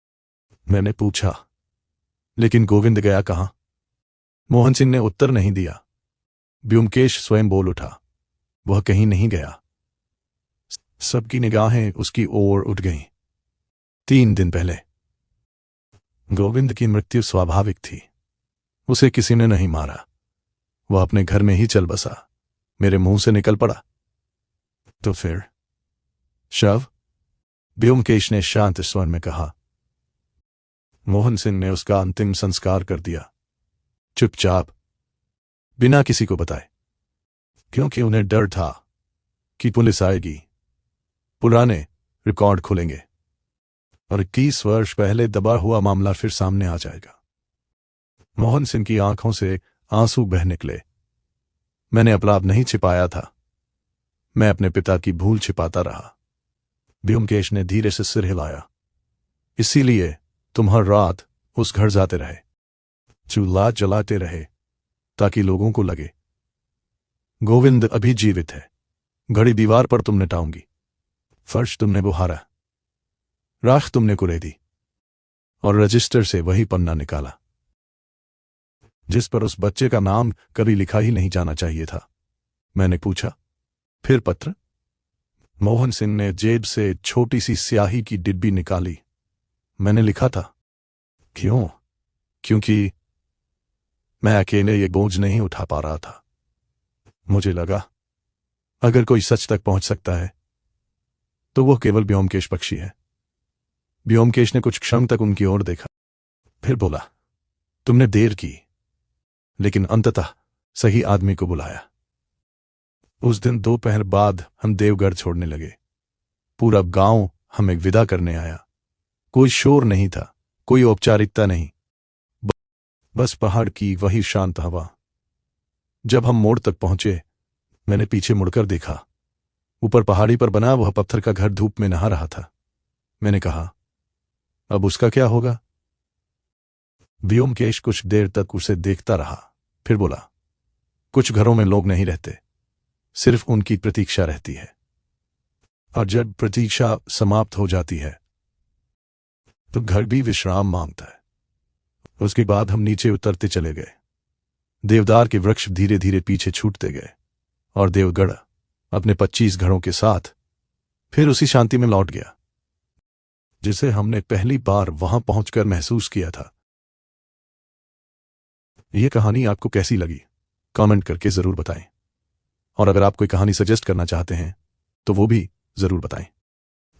S1: मैंने पूछा, लेकिन गोविंद गया कहां? मोहन सिंह ने उत्तर नहीं दिया। व्योमकेश स्वयं बोल उठा, वह कहीं नहीं गया। सबकी निगाहें उसकी ओर उठ गईं। 3 दिन पहले गोविंद की मृत्यु स्वाभाविक थी। उसे किसी ने नहीं मारा, वह अपने घर में ही चल बसा। मेरे मुंह से निकल पड़ा, तो फिर शव? व्योमकेश ने शांत स्वर में कहा। मोहन सिंह ने उसका अंतिम संस्कार कर दिया, चुपचाप, बिना किसी को बताए, क्योंकि उन्हें डर था कि पुलिस आएगी, पुराने रिकॉर्ड खुलेंगे और 21 वर्ष पहले दबा हुआ मामला फिर सामने आ जाएगा। मोहन सिंह की आंखों से आंसू बह निकले। मैंने अपराध नहीं छिपाया था, मैं अपने पिता की भूल छिपाता रहा। व्योमकेश ने धीरे से सिर हिलाया। इसीलिए तुम हर रात उस घर जाते रहे, चूल्हा जलाते रहे, ताकि लोगों को लगे गोविंद अभी जीवित है। घड़ी दीवार पर तुमने टांगी, फर्श तुमने बुहारा, राख तुमने कुरेदी और रजिस्टर से वही पन्ना निकाला जिस पर उस बच्चे का नाम कभी लिखा ही नहीं जाना चाहिए था। मैंने पूछा, फिर पत्र? मोहन सिंह ने जेब से छोटी सी स्याही की डिब्बी निकाली। मैंने लिखा था। क्यों? क्योंकि मैं अकेले ये बोझ नहीं उठा पा रहा था। मुझे लगा अगर कोई सच तक पहुंच सकता है तो वो केवल व्योमकेश पक्षी है। व्योमकेश ने कुछ क्षण तक उनकी ओर देखा, फिर बोला, तुमने देर की, लेकिन अंततः सही आदमी को बुलाया। उस दिन दोपहर बाद हम देवगढ़ छोड़ने लगे। पूरा गांव हमें विदा करने आया। कोई शोर नहीं था, कोई औपचारिकता नहीं, बस पहाड़ की वही शांत हवा। जब हम मोड़ तक पहुंचे, मैंने पीछे मुड़कर देखा। ऊपर पहाड़ी पर बना वह पत्थर का घर धूप में नहा रहा था। मैंने कहा, अब उसका क्या होगा? व्योमकेश कुछ देर तक उसे देखता रहा, फिर बोला, कुछ घरों में लोग नहीं रहते, सिर्फ उनकी प्रतीक्षा रहती है। और जब प्रतीक्षा समाप्त हो जाती है तो घर भी विश्राम मांगता है। उसके बाद हम नीचे उतरते चले गए। देवदार के वृक्ष धीरे धीरे पीछे छूटते गए और देवगढ़ अपने 25 घरों के साथ फिर उसी शांति में लौट गया जिसे हमने पहली बार वहां पहुंचकर महसूस किया था। यह कहानी आपको कैसी लगी कमेंट करके जरूर बताएं, और अगर आप कोई कहानी सजेस्ट करना चाहते हैं तो वो भी जरूर बताएं।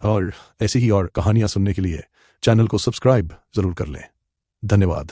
S1: और ऐसी ही और कहानियां सुनने के लिए चैनल को सब्सक्राइब जरूर कर लें। धन्यवाद।